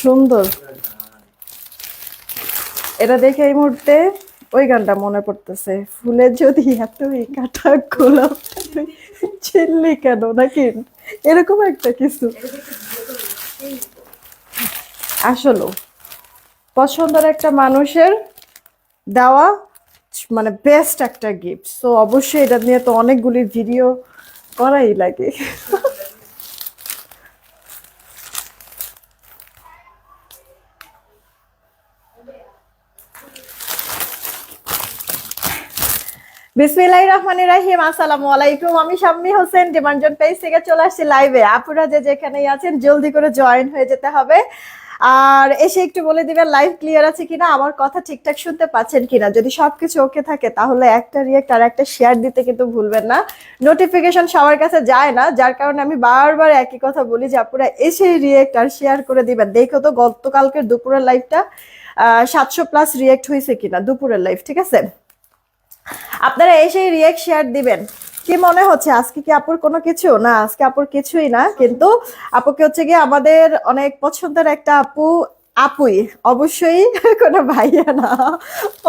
সুন্দর। এটা দেখে এই মুহূর্তে ওই গানটা মনে পড়তেছে, ফুলের যদি এতই কাটা গোলাপটা তুই চিনলি কেন, নাকি এরকম একটা কিছু। আসলে পছন্দের একটা মানুষের দেওয়া মানে বেস্ট একটা গিফট, তো অবশ্যই এটা নিয়ে তো অনেকগুলি ভিডিও করাই লাগে। বিসমিল্লাহির রহমানির রহিম। আসসালামু আলাইকুম, আমি শাম্মী হোসেন ডিমান্ডজন পেজ থেকে চলে আসছি লাইভে। আপুরা যে যেখানেই আছেন জলদি করে জয়েন হয়ে যেতে হবে, আর এসে একটু বলে দিবেন লাইভ ক্লিয়ার আছে কিনা, আমার কথা ঠিকঠাক শুনতে পাচ্ছেন কিনা। যদি সবকিছু ওকে থাকে তাহলে একটা রিয়েক্ট আর একটা শেয়ার দিতে কিন্তু ভুলবেন না। নোটিফিকেশন সবার কাছে যায় না, যার কারণে আমি বারবার একই কথা বলি যে আপুরা এসে রিয়েক্ট আর শেয়ার করে দিবেন। দেখো তো গতকালকের দুপুরের লাইভটা 700+ রিয়েক্ট হয়েছে কিনা, দুপুরের লাইভ, ঠিক আছে। আপনারা এসেই রিয়েক্ট শেয়ার দিবেন। কি মনে হচ্ছে আজকে কি আপুর কোনো কিছু না? আজকে আপুর কিছুই না, কিন্তু আপুকে হচ্ছে গিয়ে আমাদের অনেক পছন্দের একটা আপু, আপুই অবশ্যই, কোনো ভাইয়া না,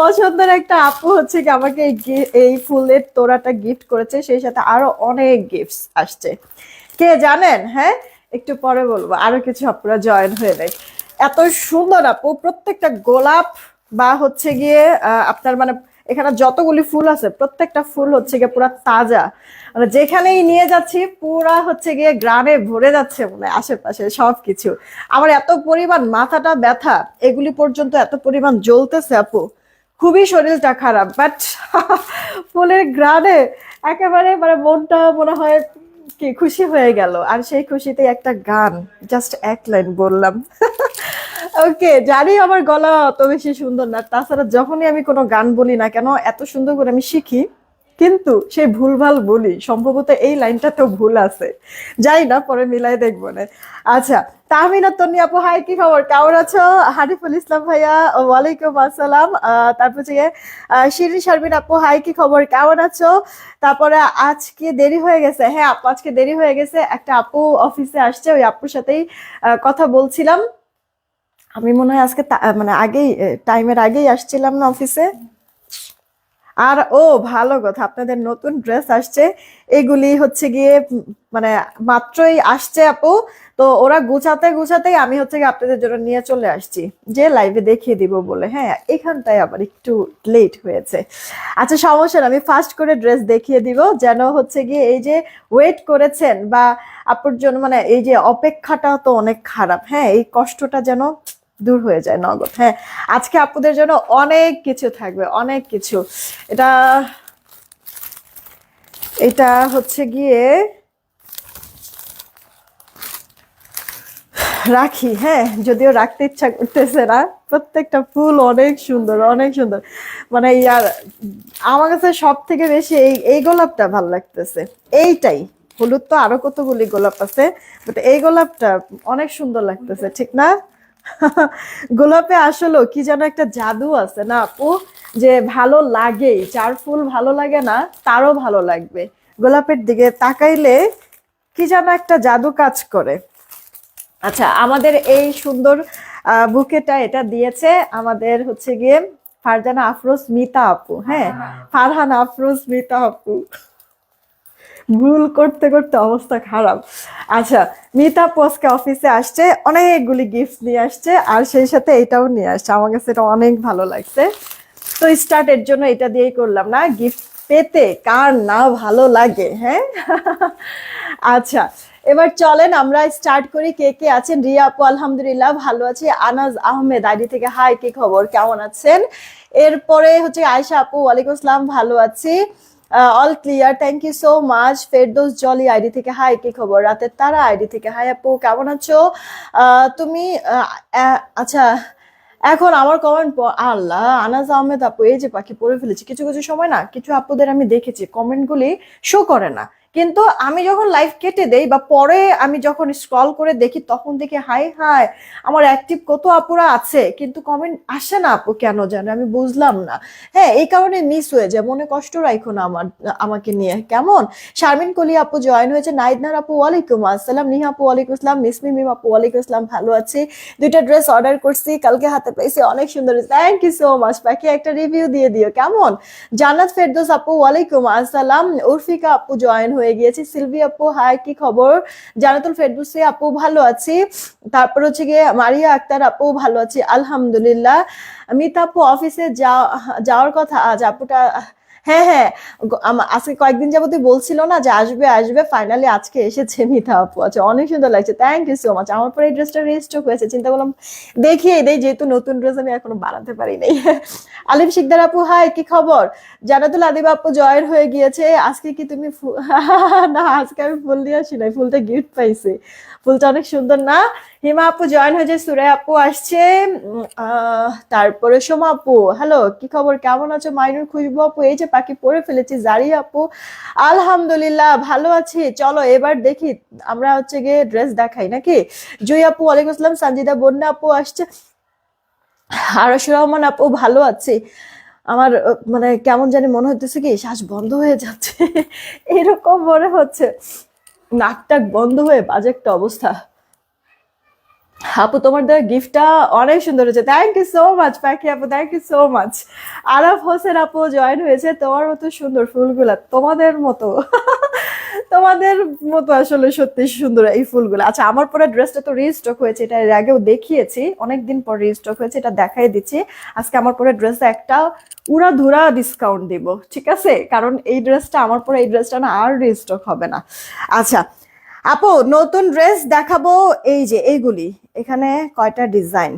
পছন্দের একটা আপু হচ্ছে কি আমাকে এই ফুলের তোড়াটা গিফট করেছে, সেই সাথে আরো অনেক গিফটস আসছে। কে জানেন? হ্যাঁ, একটু পরে বলবো। আরো কিছু আপুরা জয়েন হয়ে নেয়। এত সুন্দর আপু, প্রত্যেকটা গোলাপ বা হচ্ছে গিয়ে আপনার মানে এখানে যতগুলি ফুল আছে প্রত্যেকটা ফুল হচ্ছে গিয়ে পুরা তাজা, মানে যেখানেই নিয়ে যাচ্ছি পুরা হচ্ছে গিয়ে গ্রামে ভরে যাচ্ছে, মানে আশেপাশে সবকিছু। আমার এত পরিমাণ মাথাটা ব্যথা, এগুলি পর্যন্ত এত পরিমাণ জ্বলতেছে আপু, খুবই শরীরটা খারাপ, বাট ফুলের গ্রানে একেবারে মানে মনটা মনে হয় কি খুশি হয়ে গেল। আর সেই খুশিতে একটা গান, জাস্ট এক লাইন বললাম। ওকে, জানি আমার গলা অত বেশি সুন্দর না, তাছাড়া যখনই আমি কোনো গান বলি না কেন এত সুন্দর করে আমি শিখি, কিন্তু সেই ভুলভাল বলি, সম্ভবত এই লাইনটা তো ভুল আছে, যাই না, পরে মিলাই দেখবো না। আচ্ছা, তাহমিনা তন্নি আপু, হাই, কি খবর, কেমন আছো? হানিফুল ইসলাম ভাইয়া, ওয়ালাইকুম আসসালাম। তারপর হচ্ছে শিরিন শারমিন আপু, হাই, কি খবর, কেমন আছো? তারপরে আজকে দেরি হয়ে গেছে, হ্যাঁ আপু আজকে দেরি হয়ে গেছে, একটা আপু অফিসে আসছে, ওই আপুর সাথেই কথা বলছিলাম। আমি মনে হয় আজকে মানে আগেই টাইমের আগেই আসছিলাম না অফিসে। আর ও, ভালো কথা, আপনাদের নতুন ড্রেস আসছে, এগুলি হচ্ছে গিয়ে মানে মাত্রই আসছে আপু। তো ওরা গুছাতে গুছাতেই আমি হচ্ছে গিয়ে আপনাদের জন্য নিয়ে চলে আসছি, যে লাইভে দেখিয়ে দিব বলে। হ্যাঁ, এখানটায় আবার একটু লেট হয়েছে। আচ্ছা সমস্যা না, আমি ফাস্ট করে ড্রেস দেখিয়ে দিব, যেন হচ্ছে গিয়ে এই যে ওয়েট করেছেন বা আপুর জন্য, মানে এই যে অপেক্ষাটা তো অনেক খারাপ, হ্যাঁ এই কষ্টটা যেন দূর হয়ে যায় নগদ। হ্যাঁ, আজকে আপুদের জন্য অনেক কিছু থাকবে, অনেক কিছু। এটা এটা হচ্ছে গিয়ে রাখি, হ্যাঁ যদিও রাখতে ইচ্ছা করতেছে না, প্রত্যেকটা ফুল অনেক সুন্দর, অনেক সুন্দর। মানে ইয়ার আমার কাছে সব থেকে বেশি এই গোলাপটা ভালো লাগতেছে, এইটাই। হলুদ তো আরো কতগুলি গোলাপ আছে, বাট এই গোলাপটা অনেক সুন্দর লাগতেছে, ঠিক না? গোলাপে আসলে কি যেন একটা জাদু আছে না আপু, যে ভালো লাগেই, যার ফুল ভালো লাগে না তারও ভালো লাগবে। গোলাপের দিকে তাকাইলে কি যেন একটা জাদু কাজ করে। আচ্ছা, আমাদের এই সুন্দর বুকেটা এটা দিয়েছে আমাদের হচ্ছে গিয়ে ফারজানা আফরোজ মিতা আপু। হ্যাঁ, ফারহানা আফরোজ মিতা আপু, ভুল করতে করতে অবস্থা খারাপ। আচ্ছা, মিতা আপু আজকে অফিসে আসছে, অনেকগুলি গিফট নিয়ে আসছে, আর সেই সাথে এটাও নিয়ে আসছে, আমার কাছে এটা অনেক ভালো লাগছে। তো স্টার্টের জন্য এটা দিয়েই করলাম না, গিফট পেতে কার না ভালো লাগে, হ্যাঁ। আচ্ছা, এবার চলেন আমরা স্টার্ট করি। কে কে আছেন? রিয়া আপু, আলহামদুলিল্লাহ ভালো আছি। আনাজ আহমেদ আইডি থেকে, হাই, কি খবর, কেমন আছেন? এরপরে হচ্ছে আয়শা আপু, ওয়ালাইকুম আসসালাম, ভালো আছি, all clear, thank you so much. Ferdous Jolly ID থেকে, হাই, কি খবর? রাতের তারা আইডি থেকে, হাই আপু, কেমন আছো তুমি? আচ্ছা, এখন আমার কমেন্ট, আল্লাহ, আনাজ আহমেদ আপু, এই যে পাখি পড়ে ফেলেছি। কিছু কিছু সময় না কিছু আপুদের আমি দেখেছি কমেন্ট গুলি শো করে না, কিন্তু আমি যখন লাইভ কেটে দেই বা পরে আমি যখন স্ক্রল করে দেখি তখন দেখি হাই হাই আমার অ্যাক্টিভ কত আপুরা আছে, কিন্তু কমেন্ট আসে না আপু, কেন জানো আমি বুঝলাম না। হ্যাঁ, এই কারণে মিস হয়ে যায়, মনে কষ্ট রাখো না আমাকে নিয়ে, কেমন? শারমিন কলি আপু জয়েন হয়েছে, নাইদনার আপু ওয়ালাইকুম আসসালাম, নিহা আপু ওয়ালাইকুম আসসালাম, মিসমি মিম আপু ওয়ালাইকুম আসসালাম, ভালো আছি, দুইটা ড্রেস অর্ডার করছি, কালকে হাতে পেয়েছি, অনেক সুন্দর, থ্যাংক ইউ সো মাচ। পাখি একটা রিভিউ দিয়ে দিও কেমন? জান্নাত ফেরদৌস আপু ওয়ালাইকুম আসসালাম, উর্ফিকা আপু জয়েন হয়ে গিয়েছে, সিলভি আপু হাই কি খবর, জান্নাতুল ফেরদৌসি আপু ভালো আছি, তারপর হচ্ছে গিয়ে মারিয়া আক্তার আপু ভালো আছি আলহামদুলিল্লাহ, মিতা আপু অফিসে যাওয়ার কথা আজ আপুটা, হ্যাঁ হ্যাঁ, আজকে কয়েকদিন যাবতই বলছিল না যে আসবে আসবে, ফাইনালি আজকে এসেছে মিতা আপু। আচ্ছা, অনেক সুন্দর লাগছে, থ্যাংক ইউ সো মাচ। আমার পরে এই ড্রেসটা রিস্টক হয়েছে, চিন্তা করলাম দেখিয়ে দেই, যেহেতু নতুন ড্রেস আমি এখনো বানাতে পারি নাই। আলিম শিকদার আপু হাই কি খবর, জানাতুল আদিব আপু জয়েন হয়ে গিয়েছে, আজকে কি তুমি না আজকে আমি ফুল দিয়ে আসি নাই, ফুলটা গিফট পাইছি, ফুলটা অনেক সুন্দর না? হিমা আপু জয়েন হয়েছে, সুরাই আপু আসছে, তারপরে সোমা আপু হ্যালো কি খবর, কেমন আছো? মাইনুর খুশবু আপু এই যে পাখি পরে ফেলেছি, জারি আপু আলহামদুলিল্লাহ ভালো আছি, চলো এবার দেখি আমরা হচ্ছে গিয়ে ড্রেস দেখাই নাকি? জুই আপু ওয়ালাইকুম আসসালাম, সঞ্জিদা বন্যা আপু আসছে, আরশু রহমান আপু ভালো আছি। আমার মানে কেমন জানি মনে হইতেছে কি শ্বাস বন্ধ হয়ে যাচ্ছে, এরকম মনে হচ্ছে, নাকটাক বন্ধ হয়ে বাজে একটা অবস্থা। আপু তোমার দেওয়া গিফটটা অনেক সুন্দর হয়েছে, thank you so much Pakhi আপু, thank you so much. Araf Hossain আপু জয়েন হয়েছে, তোমার মতো সুন্দর ফুলগুলা, তোমাদের মতো তোমাদের মতো আসলে সত্যি সুন্দর এই ফুলগুলো। আচ্ছা, আমার পরে ড্রেসটা তো রিস্টক হয়েছে, এটা এর আগেও দেখিয়েছি, অনেকদিন পর রিস্টক হয়েছে, এটা দেখাই দিচ্ছি। আজকে আমার পরে ড্রেসটা একটা উড়াধুরা ডিসকাউন্ট দিব, ঠিক আছে? কারণ এই ড্রেসটা আমার পরে এই ড্রেসটা না আর রিস্টক হবে না। আচ্ছা আপু, নতুন ড্রেস দেখাবো, এই যে এইগুলি, এখানে কয়টা ডিজাইন,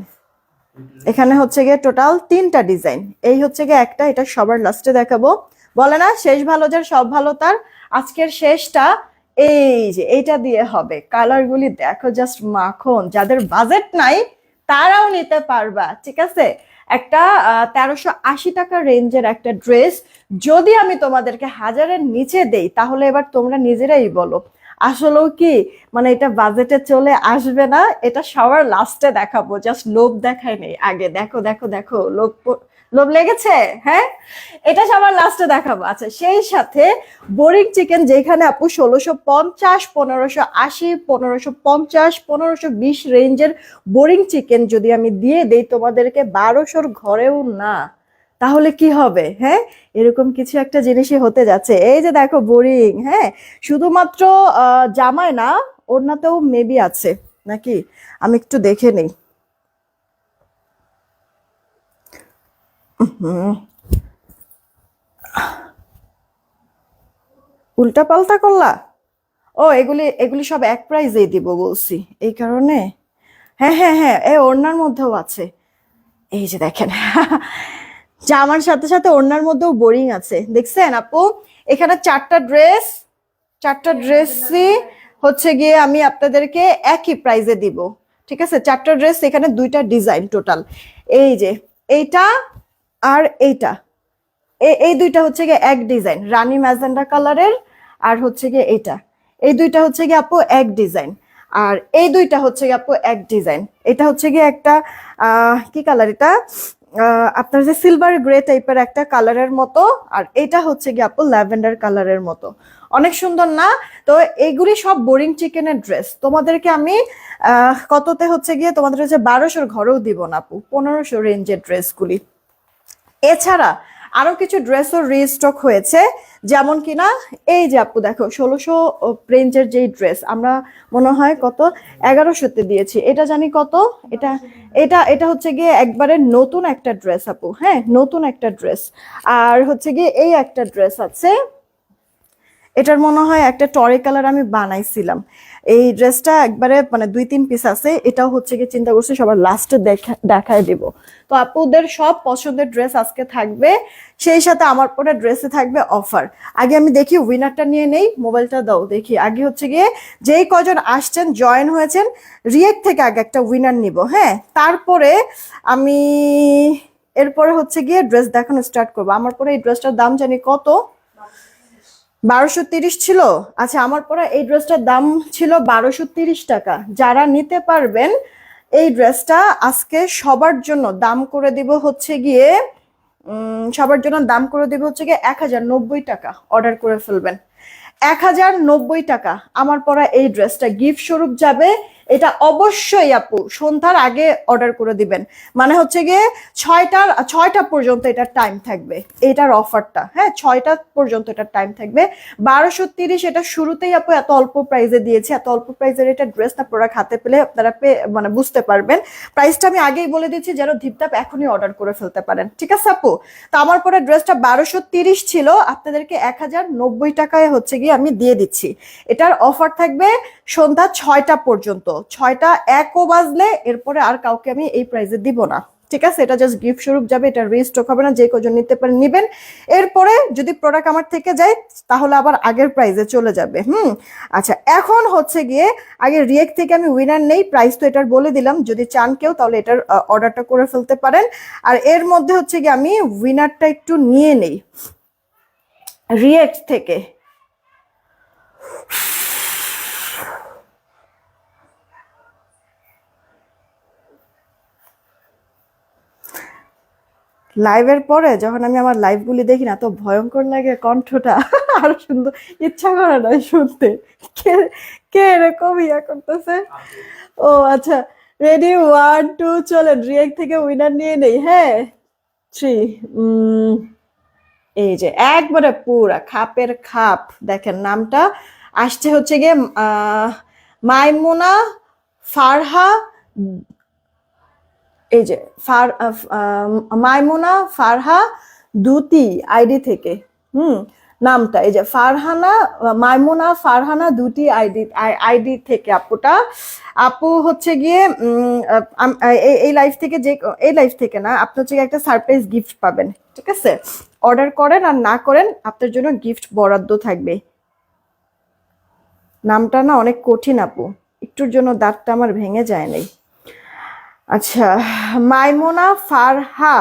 এখানে হচ্ছে গিয়ে টোটাল 3টা ডিজাইন, এই হচ্ছে গিয়ে একটা, এটা সবার লাস্টে দেখাবো, বলে না শেষ ভালো যার সব ভালো তার, আজকের শেষটা এই যে এইটা দিয়ে হবে। কালারগুলি দেখো জাস্ট মাখন, যাদের বাজেট নাই তারাও নিতে পারবা, ঠিক আছে? একটা 1380 টাকা রেঞ্জের একটা ড্রেস যদি আমি তোমাদেরকে 1000-এর নিচে দেই, তাহলে এবার তোমরা নিজেরাই বলো আসলেও কি মানে এটা বাজেটে চলে আসবে না? এটা সবার লাস্টে দেখাবো, জাস্ট লোভ দেখাই নেই আগে, দেখো দেখো দেখো, লোভ লোভ লেগেছে, হ্যাঁ? এটা সবার লাস্টে দেখাবো। আচ্ছা, সেই সাথে বোরিং চিকেন যেখানে আপু 1650, 1580, 1550, 1520 রেঞ্জের বোরিং চিকেন যদি আমি দিয়ে দেই তোমাদেরকে 1200-র ঘরেও না, তাহলে কি হবে? হ্যাঁ, এরকম কিছু একটা জিনিসই হতে যাচ্ছে। এই যে দেখো বোরিং, হ্যাঁ, শুধুমাত্র জামায় না, ওড়নাতেও মেবি আছে নাকি, আমি একটু দেখে নেই। উল্টা পাল্টা করলা? ও, এগুলি এগুলি সব এক প্রাইজেই দিব বলছি, এই কারণে। হ্যাঁ হ্যাঁ হ্যাঁ, এই ওড়নার মধ্যেও আছে, এই যে দেখেন, জামার সাথে সাথে ওড়নার মধ্যেও বোরিং আছে, দেখছেন আপু? এখানে 4টা ড্রেসই হচ্ছে গিয়ে আমি আপনাদেরকে একই প্রাইজে দিব, ঠিক আছে? 4টা ড্রেস, এখানে 2টা ডিজাইন টোটাল, এই যে এইটা আর এইটা, এই দুইটা হচ্ছে গিয়ে এক ডিজাইন, রানী ম্যাজেন্ডা কালারের, আর হচ্ছে গিয়ে এইটা, এই দুইটা হচ্ছে গিয়ে আপু এক ডিজাইন, আর এই দুইটা হচ্ছে গিয়ে আপু এক ডিজাইন। এটা হচ্ছে গিয়ে একটা কি কালার এটা, আপনার যে সিলভার গ্রে টাইপের একটা কালারের মতো, আর এটা হচ্ছে গিয়ে আপু ল্যাভেন্ডার কালারের মতো, অনেক সুন্দর না? তো এইগুলি সব বোরিং চিকেনের ড্রেস, তোমাদেরকে আমি কততে হচ্ছে গিয়ে তোমাদের হচ্ছে 1200-র ঘরেও দিব না আপু, 1500 রেঞ্জের ড্রেসগুলি। এছাড়া আরো কিছু ড্রেসও রিস্টক হয়েছে, যেমন কিনা এই যে আপু দেখো 1600 রেঞ্জের যেই ড্রেস আমরা মনে হয় কত 1100-তে দিয়েছি, এটা জানি কত, এটা এটা এটা হচ্ছে গিয়ে একবারে নতুন একটা ড্রেস আপু, হ্যাঁ নতুন একটা ড্রেস। আর হচ্ছে গিয়ে এই একটা ড্রেস আছে, এটার মনে হয় একটা টরে কালার আমি বানাইছিলাম, এই ড্রেসটা একবারে মানে 2-3 পিস আছে, এটাও হচ্ছে কি চিন্তা করছি সবার লাস্টে দেখায় দিব। তো আপুদের সব পছন্দের ড্রেস আজকে থাকবে, সেই সাথে আমার পরে ড্রেসে থাকবে অফার। আগে আমি দেখি উইনারটা নিয়ে নেই, মোবাইলটা দাও দেখি, আগে হচ্ছে গিয়ে যেই কজন আসছেন জয়েন হয়েছেন রিয়েক্ট থেকে আগে একটা উইনার নিব, হ্যাঁ, তারপরে আমি এরপরে হচ্ছে গিয়ে ড্রেস দেখানো স্টার্ট করবো। আমার পরে এই ড্রেসটার দাম জানি কত, 1230 ছিল। আচ্ছা, আমার পরা এই ড্রেসটার দাম ছিল 1230 টাকা। যারা নিতে পারবেন এই ড্রেসটা আজকে সবার জন্য দাম করে দিব হচ্ছে গিয়ে সবার জন্য দাম করে দিব হচ্ছে গিয়ে 1090 টাকা। অর্ডার করে ফেলবেন 1090 টাকা। আমার পরা এই ড্রেসটা গিফট স্বরূপ যাবে। এটা অবশ্যই আপু সন্ধ্যার আগে অর্ডার করে দিবেন। মানে হচ্ছে গিয়ে 6টা পর্যন্ত এটার টাইম থাকবে, এটার অফারটা। হ্যাঁ, 6টা পর্যন্ত এটার টাইম থাকবে। 1230 এটা শুরুতেই আপু এত অল্প প্রাইসে দিয়েছে। এত অল্প প্রাইসের এটা ড্রেস না প্রোডাক্ট হাতে পেলে আপনারা মানে বুঝতে পারবেন। প্রাইসটা আমি আগেই বলে দিচ্ছি যেন ধিপধাপ এখনই অর্ডার করে ফেলতে পারেন। ঠিক আছে আপু? তো আমার পরে ড্রেসটা 1230 ছিল, আপনাদেরকে 1090 টাকায় হচ্ছে গিয়ে আমি দিয়ে দিচ্ছি। এটার অফার থাকবে সন্ধ্যা 6টা পর্যন্ত। 6টা 1ও বাজলে এরপরে আর কাউকে আমি এই প্রাইসে দিব না। ঠিক আছে? এটা জাস্ট গিফট স্বরূপ যাবে, এটা রিস্টক হবে না। যে কজন নিতে পারেন নিবেন। এরপরে যদি প্রোডাক্ট আমার থেকে যায় তাহলে আবার আগের প্রাইসে চলে যাবে। আচ্ছা, এখন হচ্ছে গিয়ে আগে রিয়েক্ট থেকে আমি উইনার নেই। প্রাইস তো এটার বলে দিলাম, যদি চান কেউ তাহলে এটার অর্ডারটা করে ফেলতে পারেন। আর এর মধ্যে হচ্ছে গিয়ে আমি উইনারটা একটু নিয়ে নেই রিয়েক্ট থেকে। লাইভের পরে যখন আমি আমার লাইভগুলি দেখি না, তো ভয়ঙ্কর লাগে কণ্ঠটা। আরো সুন্দর ইচ্ছা করে না শুনতে। কে কে এরকম ইয়া করতেছে? ও আচ্ছা, রেডি 1 2 চলেন রিয়েক্ট থেকে উইনার নিয়ে নেই। হ্যাঁ, 3। এই যে একবারে পুরা খাপের খাপ। দেখেন নামটা আসছে হচ্ছে গিয়ে মাইমুনা ফারহা। এই যে মাইমুনা ফারহা দুতি আইডি থেকে। নামটা এই যে মাইমুনা ফারহানা দুটি আইডি থেকে আপুটা। আপু হচ্ছে গিয়ে এই লাইফ থেকে এই লাইফ থেকে না, আপনি হচ্ছে একটা সারপ্রাইজ গিফট পাবেন। ঠিক আছে? অর্ডার করেন আর না করেন আপনার জন্য গিফট বরাদ্দ থাকবে। নামটা না অনেক কঠিন আপু, একটুর জন্য দাঁতটা আমার ভেঙে যায় নাই। আচ্ছা, মাইমুনা ফারহা,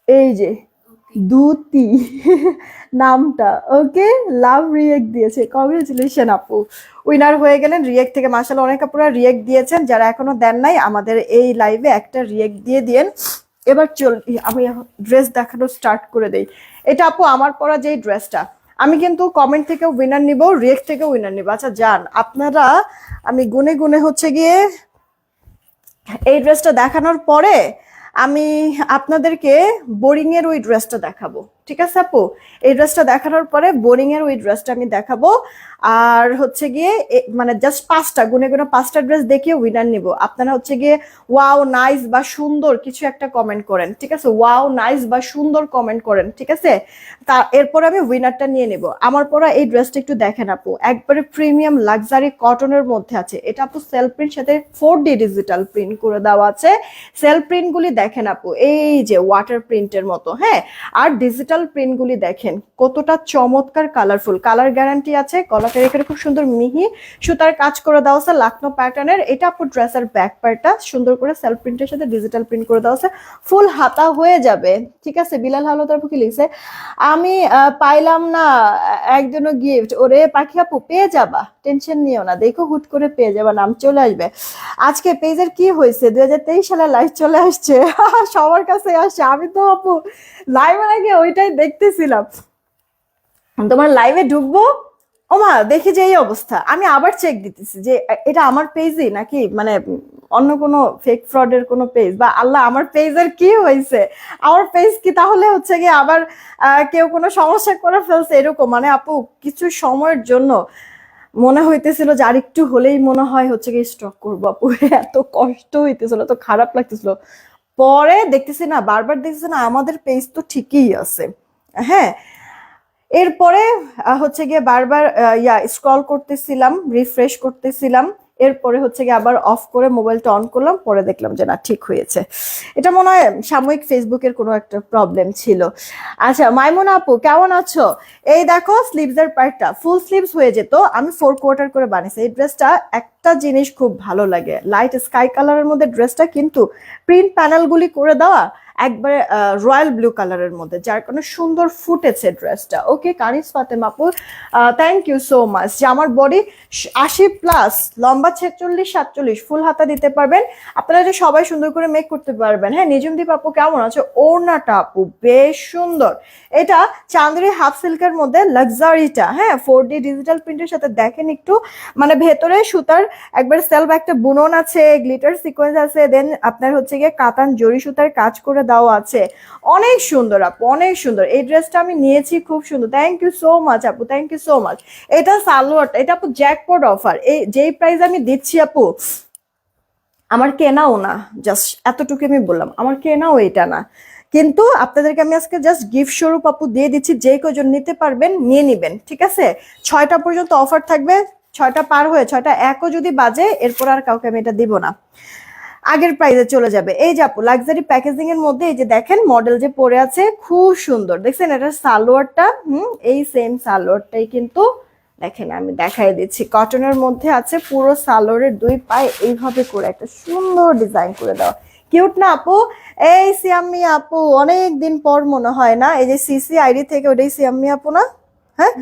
এই যে দুতি নামটা। ওকে, লাভ রিয়েক্ট দিয়েছে, কংগ্রেচুলেশন আপু, উইনার হয়ে গেলেন রিয়েক্ট থেকে। মাশাআল্লাহ অনেক আপুরা রিয়েক্ট দিয়েছেন। যারা এখনো দেন নাই আমাদের এই লাইভে একটা রিয়েক্ট দিয়ে দিয়েন। এবার আমি ড্রেস দেখানো স্টার্ট করে দেই। এটা আপু আমার পরা যেই ড্রেসটা, আমি কিন্তু কমেন্ট থেকে উইনার নিব, রিয়েক্ট থেকে উইনার নিব। আচ্ছা যান আপনারা, আমি গুনে গুনে হচ্ছে গিয়ে এই ড্রেসটা দেখানোর পরে আমি আপনাদেরকে বোরিং এর ওই ড্রেসটা দেখাবো। ঠিক আছে আপু? এই ড্রেসটা দেখানোর পরে বোরিং এর ওই ড্রেসটা আমি দেখাবো। আর হচ্ছে গিয়ে মানে জাস্ট 5টা গুনে গুনে 5টা ড্রেস দেখিয়ে উইনার নিব। আপনারা হচ্ছে গিয়ে ওয়াও নাইস বা সুন্দর কিছু একটা কমেন্ট করেন। ঠিক আছে? ওয়াও নাইস বা সুন্দর কমেন্ট করেন। ঠিক আছে? তা এরপরে আমি উইনারটা নিয়ে নেব। আমার পরা এই ড্রেসটা একটু দেখেন আপু, একবারে প্রিমিয়াম লাক্সারি কটনের মধ্যে আছে। এটা আপু সেলফ প্রিন্ট সাথে 4D ডিজিটাল প্রিন্ট করে দেওয়া আছে। সেলফ প্রিন্ট গুলি দেখেন আপু, এই যে ওয়াটার প্রিন্টের মতো। হ্যাঁ, আর ডিজিটাল প্রিন্ট গুলি দেখেন কতটা চমৎকার, কালারফুল, কালার গ্যারান্টি আছে। গলাটা এখানে খুব সুন্দর মিহি সুতার কাজ করে দেওয়া আছে লাকনো প্যাটার্নের। এটা আপু ড্রেসের ব্যাক পার্টটা সুন্দর করে সেলফ প্রিন্টের সাথে ডিজিটাল প্রিন্ট করে দেওয়া আছে, ফুল হাতা হয়ে যাবে। ঠিক আছে? বিলাল হালদার কি লিখছে, আমি পাইলাম না একজনও গিফট। ওরে পাখি আপু পেয়ে যাবা, টেনশন নিও না, দেখো হুট করে পেয়ে যাবা, নাম চলে আসবে। আজকে পেজের কি হয়েছে, 2023 সালে লাইভ চলে আসছে, সবার কাছে আসছে। আমি তো আপু লাইভের আগে ওইটাই দেখতেছিলাম, তোমার লাইভে ঢুকবো, ওমা দেখি যে এই অবস্থা। আমি আবার চেক দিতেছি যে এটা আমার পেজই নাকি মানে অন্য কোনো ফেক ফ্রডের কোনো পেজ, বা আল্লাহ আমার পেজের কি হয়েছে, আমার পেজ কি তাহলে হচ্ছে গিয়ে আবার কেউ কোনো সমস্যা করে ফেলছে এরকম। মানে আপু কিছু সময়ের জন্য মনে হইতেছিল যে আরেকটু হলেই মনে হয় হচ্ছে গিয়ে স্টক করবো আপু। এত কষ্ট হইতেছিল, এত খারাপ লাগতেছিল। পরে দেখতেছি না, বারবার দেখতেছি না আমাদের পেজ তো ঠিকই আছে। হ্যাঁ, এরপরে হচ্ছে গিয়ে বারবার স্ক্রল করতেছিলাম, রিফ্রেশ করতেছিলাম। এরপরে হচ্ছে গিয়ে আবার অফ করে মোবাইলটা অন করলাম, পরে দেখলাম যে না ঠিক হয়েছে। এটা মনে হয় সাময়িক ফেসবুকের কোনো একটা প্রবলেম ছিল। আচ্ছা মাইমুনা আপু কেমন আছো? এই দেখো স্লিভসের পার্টটা ফুল স্লিভস হয়ে যেত, আমি 4 কোয়ার্টার করে বানিয়েছি। এই ড্রেসটা একটা জিনিস খুব ভালো লাগে, লাইট স্কাই কালারের মধ্যে ড্রেসটা, কিন্তু প্রিন্ট প্যানেলগুলি করে দেওয়া, একবারে রয়্যাল ব্লু কালারের মধ্যে, যার কারণে সুন্দর ফুটেছে ড্রেসটা। ওকে কানিজ ফাতেমা আপু, থ্যাংক ইউ সো মাচ। যে আমার বডি 80+, লম্বা 46-47, ফুল হাতা দিতে পারবেন আপনারা, যে সবাই সুন্দর করে মেক করতে পারবেন। হ্যাঁ নিজুমদীপ আপু কেমন আছে? ওড়নাটা আপু বেশ সুন্দর, এটা চাঁদরি হাফ সিল্কের মধ্যে লাক্সারিটা, হ্যাঁ 4D ডিজিটাল প্রিন্টের সাথে দেখেন একটু, মানে ভেতরে সুতার একবার সেলফ একটা বুনন আছে, গ্লিটার সিকোয়েন্স আছে, দেন আপনার হচ্ছে গিয়ে কাতান জরি সুতার কাজ করে দেওয়া আছে। অনেক সুন্দর আপু, অনেক সুন্দর। এই ড্রেসটা আমি নিয়েছি, খুব সুন্দর। থ্যাংক ইউ সো মাচ আপু, থ্যাংক ইউ সো মাচ। এটা সালোয়ারটা, এটা আপু জ্যাকপট অফার, এই যেই প্রাইস আমি দিচ্ছি আপু, আমার কেনাও না, জাস্ট এতটুকু আমি বললাম, আমার কেনাও এটা না, কিন্তু আপনাদেরকে আমি আজকে জাস্ট গিফট স্বরূপ আপু দিয়ে দিচ্ছি, যে কজন নিতে পারবেন নিয়ে নিবেন, ঠিক আছে? 6টা পর্যন্ত অফার থাকবে, 6টা পার হয়ে 6টা 1ও যদি বাজে, এরপর আর কাউকে আমি এটা দিব না, আগের প্রাইসে চলে যাবে। এই যে আপু লাক্সারি প্যাকেজিং এর মধ্যে এই যে দেখেন মডেল যে পরে আছে, খুব সুন্দর দেখছেন, এটা সালোয়ারটা, এই সেম সালোয়ারটাই কিন্তু দেখেন, আমি দেখাই দিচ্ছি, কটনের মধ্যে আছে, পুরো সালোয়ারের 2 পায়ে এইভাবে করে একটা সুন্দর ডিজাইন করে দেওয়া। কিউট না আপু? এই সিয়াম্মি আপু, অনেক দিন পর মনে হয় না, এই যে সিসি আইডি থেকে, ওটাই সিয়াম্মি আপু না? হ্যাঁ,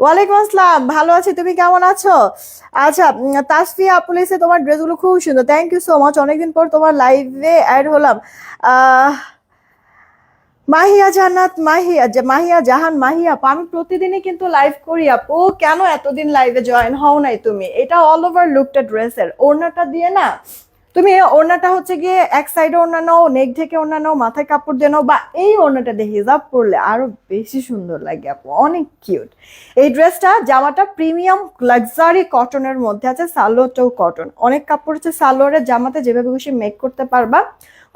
ওয়ালাইকুম আসসালাম, ভালো আছি, তুমি কেমন আছো? আচ্ছা, তাসফিয়া আপু লিখছে তোমার ড্রেসগুলো খুব সুন্দর, থ্যাংক ইউ সো মাচ, অনেকদিন পর তোমার লাইভে অ্যাড হলাম। আহ মাহিয়া জান্নাত, মাহিয়া জাহান, মাহিয়া আপু, আমি প্রতিদিনই কিন্তু লাইভ করি আপু, কেন এতদিন লাইভে জয়েন হও নাই তুমি? এটা অল ওভার লুকটা ড্রেসের, ওড়নাটা দিয়ে না, তুমি ওড়নাটা হচ্ছে গিয়ে এক সাইডে ওড়না নাও, নেক থেকে ওড়না নাও, মাথায় কাপড় দিয়ে নাও, বা এই ওড়নাটা দিয়ে হিজাব পরলে আরো বেশি সুন্দর লাগে আপু, অনেক কিউট। এই ড্রেসটা, জামাটা প্রিমিয়াম লাক্সারি কটনের মধ্যে আছে, সালোয়ারটাও কটন, অনেক কাপড় আছে সালোয়ারের, জামাতে যেভাবে খুশি মেক করতে পারবা।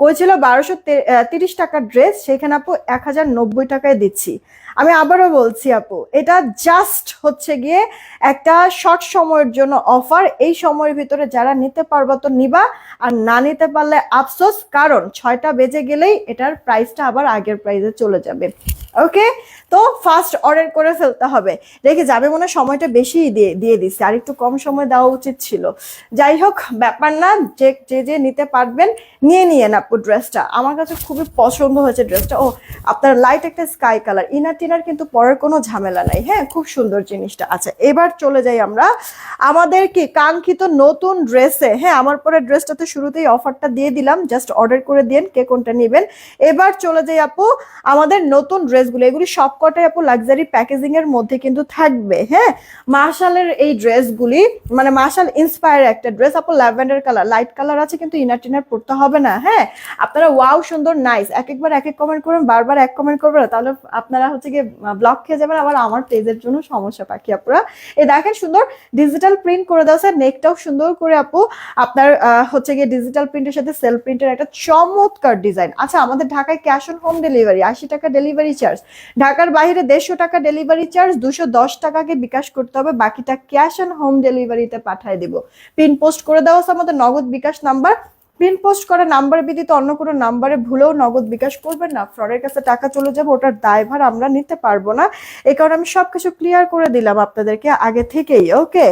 কইছিল 1230 টাকার ড্রেস, সেখানে আপু 1090 টাকায় দিচ্ছি। আমি আবারও বলছি আপু, এটা জাস্ট হচ্ছে গিয়ে একটা শর্ট সময়ের জন্য অফার, এই সময়ের ভিতরে যারা নিতে পারবা তো নিবা, আর না নিতে পারলে আফসোস, কারণ 6টা বেজে গেলেই এটার প্রাইসটা আবার আগের প্রাইসে চলে যাবে। ওকে, তো ফার্স্ট অর্ডার করে ফেলতে হবে। রেখে যাবে মনে হয়, সময়টা বেশি দিয়ে দিচ্ছে, আর একটু কম সময় দেওয়া উচিত ছিল। যাই হোক, ব্যাপার না, যে নিতে পারবেন নিয়ে না আপু। ড্রেসটা আমার কাছে খুবই পছন্দ হয়েছে ড্রেসটা। ও আপনার লাইট একটা স্কাই কালার, ইনার টিনার কিন্তু পরের কোনো ঝামেলা নাই, হ্যাঁ খুব সুন্দর জিনিসটা। আচ্ছা, এবার চলে যাই আমরা আমাদের কি কাঙ্ক্ষিত নতুন ড্রেসে। হ্যাঁ, আমার পরে ড্রেসটাতে শুরুতেই অফারটা দিয়ে দিলাম, জাস্ট অর্ডার করে দিন কে কোনটা নেবেন। এবার চলে যাই আপু আমাদের নতুন ড্রেসগুলো, এগুলি সবকটাই আপু লাক্সারি প্যাকেজিং এর মধ্যে কিন্তু থাকবে। হ্যাঁ, মার্শালের এই ড্রেসগুলি, মানে মার্শাল ইন্সপায়ার একটা ড্রেস আপু, ল্যাভেন্ডার কালার, লাইট কালার আছে, কিন্তু ইনার টিনার পড়তে হবে না। হ্যাঁ, আপনারা ওয়াও সুন্দর নাইস একবার এক কমেন্ট করবেন, বারবার এক কমেন্ট করবেন না, তাহলে আপনারা হচ্ছে গিয়ে ব্লক খেয়ে যাবেন, আবার আমার পেজের জন্য সমস্যা পাখি আপুরা। এই দেখেন সুন্দর ডিজিটাল প্রিন্ট করে দেওয়া, স্যার নেকটাও সুন্দর করে আপু আপনার হচ্ছে গিয়ে ডিজিটাল প্রিন্টের সাথে সেলফ প্রিন্টের একটা চমৎকার ডিজাইন। আচ্ছা, আমাদের ঢাকায় ক্যাশ অন হোম ডেলিভারি, 80 টাকা ডেলিভারি চার্জ, ঢাকার বাইরে 150 টাকা ডেলিভারি চার্জ, 210 টাকাকে বিকাশ করতে হবে, বাকিটা ক্যাশ অন হোম ডেলিভারিতে পাঠিয়ে দিব। পিন পোস্ট করে দেওয়া আছে আমাদের নগদ বিকাশ নাম্বার, পিন পোস্ট করা নাম্বার ব্যতীত অন্য কোনো নাম্বারে ভুলেও নগদ বিকাশ করবেন না, ফ্রডের কাছে টাকা চলে যাবে, ওটার দায়ভার আমরা নিতে পারবো না। এই কারণে আমি সবকিছু ক্লিয়ার করে দিলাম আপনাদেরকে আগে থেকেই। ওকে,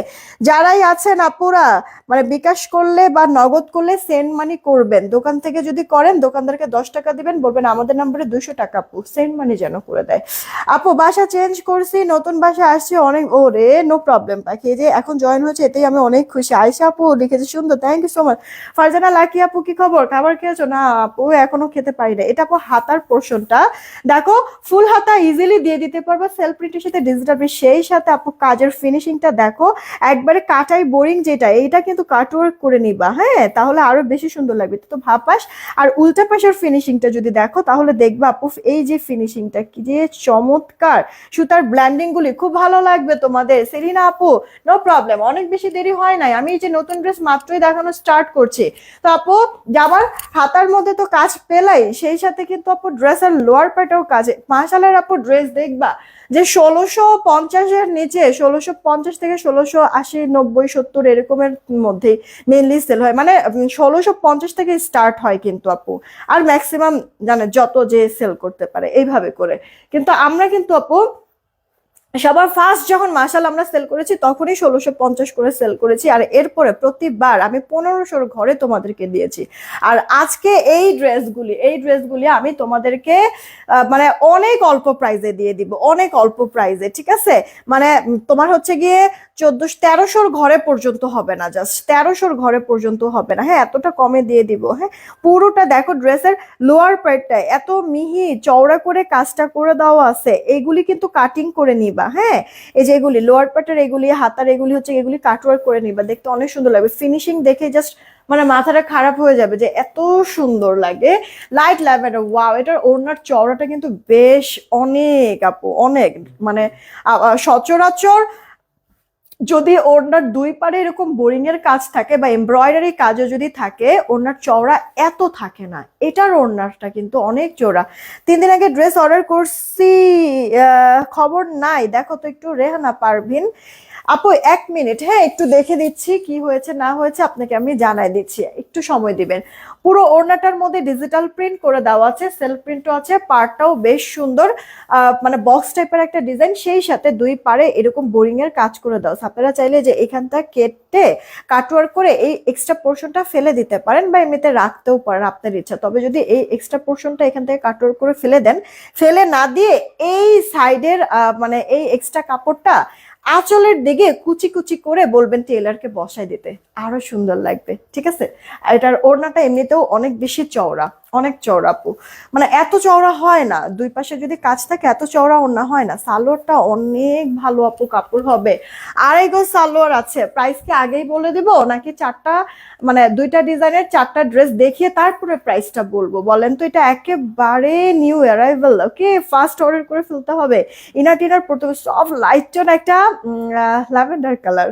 যারাই আছেন আপুরা, মানে বিকাশ করলে বা নগদ করলে সেন্ড মানি করবেন, দোকান থেকে যদি করেন দোকানদারকে 10 টাকা দিবেন, বলবেন আমাদের নাম্বারে 200 টাকা আপু সেন্ড মানি যেন করে দেয়। আপু বাসা চেঞ্জ করছি, নতুন বাসা আসছি, অনেক ও রে, নো প্রবলেম পাখি, এই যে এখন জয়েন হয়েছে এতেই আমি অনেক খুশি। আয়সা আপু লিখেছে সুন্দর, thank you so much. Farzana Lucky আপু কি খবর, খাবার খেয়েছো? না আপু এখনো খেতে পারি না। এটা আপু হাতার পোর্শনটা দেখো, ফুল হাতা ইজিলি দিয়ে দিতে পারবো সেলফ প্রিন্টের সাথে ডিজিটাল প্রিন্ট, সেই সাথে আপু কাজের ফিনিশিংটা দেখো, একবারে কাটাই বোরিং যেটা, এইটা কিন্তু কাটওয়ার্ক করে নিবা, হ্যাঁ তাহলে আরো বেশি সুন্দর লাগবে। তো ভাপাস আর উল্টা পাশের ফিনিশিংটা যদি দেখো তাহলে দেখবা আপু এই যে ফিনিশিংটা কি যে চমৎকার, সুতার ব্ল্যান্ডিং গুলি খুব ভালো লাগবে তোমাদের। সেলিনা আপু নো প্রবলেম, অনেক বেশি দেরি হয় নাই, আমি এই যে নতুন ড্রেস মাত্রই দেখানো স্টার্ট করছি। তো আপু জামার হাতার মধ্যে তো কাজ পেলাই, সেই সাথে কিন্তু আপু ড্রেসের লোয়ার পার্টেও কাজে মাশাআল্লাহ। আপু ড্রেস দেখবা যে 1650-এর নিচে, 1650 থেকে 1680, 90, 70 এরকমের মধ্যে মেইনলি সেল হয়, মানে 1650 থেকে স্টার্ট হয় কিন্তু আপু, আর ম্যাক্সিমাম জানে যত যে সেল করতে পারে এইভাবে করে। কিন্তু আমরা কিন্তু আপু সবার ফার্স্ট যখন মাশাল আমরা সেল করেছি তখনই 1650 করে সেল করেছি, আর এরপরে প্রতিবার আমি 1500 ঘরে তোমাদেরকে দিয়েছি। আর আজকে এই ড্রেসগুলি আমি তোমাদেরকে মানে অনেক অল্প প্রাইসে দিয়ে দিব, অনেক অল্প প্রাইসে, ঠিক আছে? মানে তোমার হচ্ছে গিয়ে 1300 ঘরে পর্যন্ত হবে না, জাস্ট 1300 ঘরে পর্যন্ত হবে না, হ্যাঁ এতটা কমে দিয়ে দিব। হ্যাঁ পুরোটা দেখো, ড্রেসের লোয়ার পার্টটা এত মিহি চওড়া করে কাজটা করে দেওয়া আছে, এইগুলি কিন্তু কাটিং করে নিবা। হ্যাঁ এই যে এগুলি লোয়ার পার্টের, এগুলি হাতার, এগুলি হচ্ছে এগুলি কাটওয়ার্ক করে নিবা, দেখতে অনেক সুন্দর লাগবে। ফিনিশিং দেখে জাস্ট মানে মাথাটা খারাপ হয়ে যাবে যে এত সুন্দর লাগে। লাইট ল্যাভেন্ডার, ওয়াও, এটার ওড়নার চওড়াটা কিন্তু বেশ অনেক আপু, অনেক, মানে সচরাচর যদি ওড়নার দুই পারে এরকম বোরিং এর কাজ থাকে বা এমব্রয়ডারি কাজও যদি থাকে, ওড়নার চওড়া এত থাকে না। এটার ওড়নাটা কিন্তু অনেক চওড়া। 3 দিন আগে ড্রেস অর্ডার করছি, খবর নাই, দেখো তো একটু রেহানা পারভিন আপু 1 মিনিট, হ্যাঁ একটু দেখে দিচ্ছি কি হয়েছে না হয়েছে, আপনাকে আমি জানাই দিচ্ছি, একটু সময় দিবেন। পুরো ওড়নাটার মধ্যে ডিজিটাল প্রিন্ট করে দেওয়া আছে, সেলফ প্রিন্টও আছে, পার্টটাও বেশ সুন্দর, মানে বক্স টাইপের একটা ডিজাইন, সেই সাথে দুই পারে এরকম বোরিং এর কাজ করে দাও। আপনারা চাইলে যে এখানটা কেটে কাটওয়ার্ক করে এই এক্সট্রা পোর্শনটা ফেলে দিতে পারেন বা এমনিতে রাখতেও পারেন আপনার ইচ্ছা। তবে যদি এই এক্সট্রা পোর্শনটা এখান থেকে কাটওয়ার্ক করে ফেলে দেন, ফেলে না দিয়ে এই সাইডের মানে এই এক্সট্রা কাপড়টা আঁচলের দিকে কুচি কুচি করে বলবেন টেলারকে বসায় দিতে, আরো সুন্দর লাগবে, ঠিক আছে? আর এটার ওড়নাটা এমনিতেও অনেক বেশি চওড়া, অনেক চওড়া আপু, মানে এত চওড়া হয় না, দুই পাশে যদি কাজ থাকে এত চওড়া ওড়না হয় না। সালোয়ারটা অনেক ভালো আপু কাপড় হবে। আড়াই গজ সালোয়ার আছে। প্রাইস কি আগেই বলে দিব নাকি চারটা, মানে দুইটা ডিজাইনের চারটা ড্রেস দেখিয়ে তারপরে প্রাইসটা বলবো বলেন তো? এটা একেবারে নিউ অ্যারাইভাল, ওকে, ফার্স্ট অর্ডার করে ফেলতে হবে। ইনার টিনার পড়তে হবে, সব লাইট টোন একটা ল্যাভেন্ডার কালার।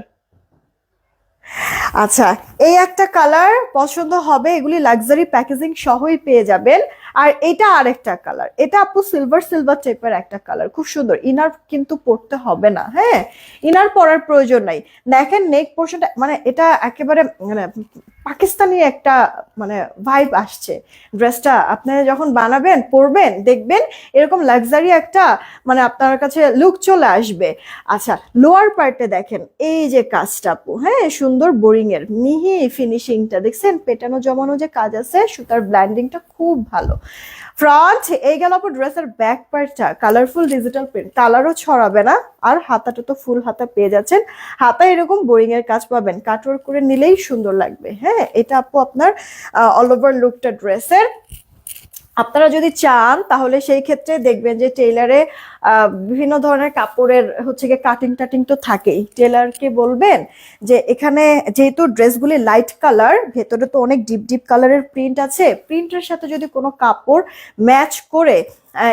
আচ্ছা, এই একটা কালার পছন্দ হবে, এগুলি লাক্সারি প্যাকেজিং সহই পেয়ে যাবেন। আর এটা আরেকটা কালার, এটা আপু সিলভার সিলভার টাইপের একটা কালার, খুব সুন্দর। ইনার কিন্তু পড়তে হবে না, হ্যাঁ ইনার পরার প্রয়োজন নাই। দেখেন নেক পোর্শনটা, মানে এটা একেবারে মানে পাকিস্তানি একটা মানে ভাইব আসছে। ড্রেসটা আপনারা যখন বানাবেন পরবেন দেখবেন এরকম লাক্সারি একটা মানে আপনার কাছে লুক চলে আসবে। আচ্ছা লোয়ার পার্টে দেখেন এই যে কাজটা আপু, হ্যাঁ সুন্দর বোরিং এর মিহি ফিনিশিংটা দেখছেন, পেটানো জমানো যে কাজ আছে, সুতার ব্ল্যান্ডিংটা খুব ভালো। ফ্রন্ট এই গেল আপু ড্রেসের ব্যাক পার্টটা, কালারফুল ডিজিটাল প্রিন্ট, কালারও ছড়াবে না। আর হাতাটা তো ফুল হাতা পেয়ে যাচ্ছেন, হাতা এরকম বোরিং এর কাজ পাবেন, কাটওয়ার্ক করে নিলেই সুন্দর লাগবে। হ্যাঁ এটা আপু আপনার অল ওভার লুকটা ড্রেসের। আপনারা যদি চান তাহলে সেই ক্ষেত্রে দেখবেন যে টেইলারে বিভিন্ন ধরনের কাপড়ের হচ্ছে গিয়ে কাটিং টাটিং তো থাকেই, টেলারকে বলবেন যে এখানে যেহেতু ড্রেসগুলি লাইট কালার, ভেতরে তো অনেক ডিপ ডিপ কালারের প্রিন্ট আছে, প্রিন্টের সাথে যদি কোনো কাপড় ম্যাচ করে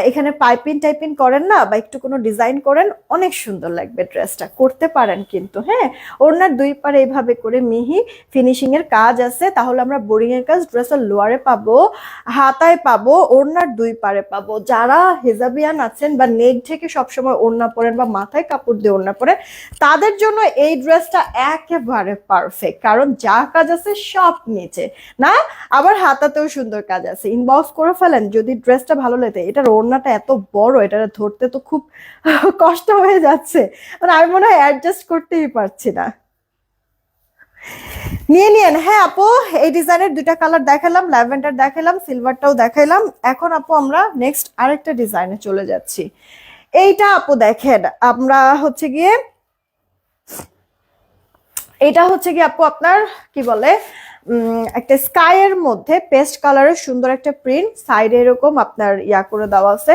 এখানে পাইপিং টাইপিং করেন না বা একটু কোনো ডিজাইন করেন, অনেক সুন্দর লাগবে ড্রেসটা, করতে পারেন কিন্তু। হ্যাঁ ওড়নার দুই পারে এইভাবে করে মিহি ফিনিশিং এর কাজ আছে, তাহলে আমরা বোরিং এর কাজ ড্রেসের লোয়ারে পাবো, হাতায় পাবো, ওড়নার দুই পারে পাবো। যারা হেজাবিয়ান আছেন বা নেক থেকে সবসময় ওড়না পরেন বা মাথায় কাপড় দিয়ে ওড়না পরেন, তাদের জন্য এই ড্রেসটা একেবারে পারফেক্ট, কারণ যা কাজ আছে সব নিচে না, আবার হাতাতেও সুন্দর কাজ আছে। ইনবক্স করে ফেলেন যদি ড্রেসটা ভালো লাগে। এটার ওড়নাটা এত বড়, এটা ধরতে তো খুব কষ্ট হয়ে যাচ্ছে, মানে আমি মনে হয় অ্যাডজাস্ট করতেই পারছি না। নিয়ে নিয়েন। হ্যাঁ আপু এই ডিজাইনের দুইটা কালার দেখালাম, ল্যাভেন্ডার দেখালাম, সিলভারটাও দেখাইলাম। এখন আপু আমরা নেক্সট আরেকটা ডিজাইনে চলে যাচ্ছি। এইটা আপু দেখেন, আমরা হচ্ছে গিয়ে এটা হচ্ছে গিয়ে আপু আপনার কি বলে একটা স্কাই এর মধ্যে পেস্ট কালারের সুন্দর একটা প্রিন্ট, সাইডে এরকম আপনার ইয়া করে দেওয়া আছে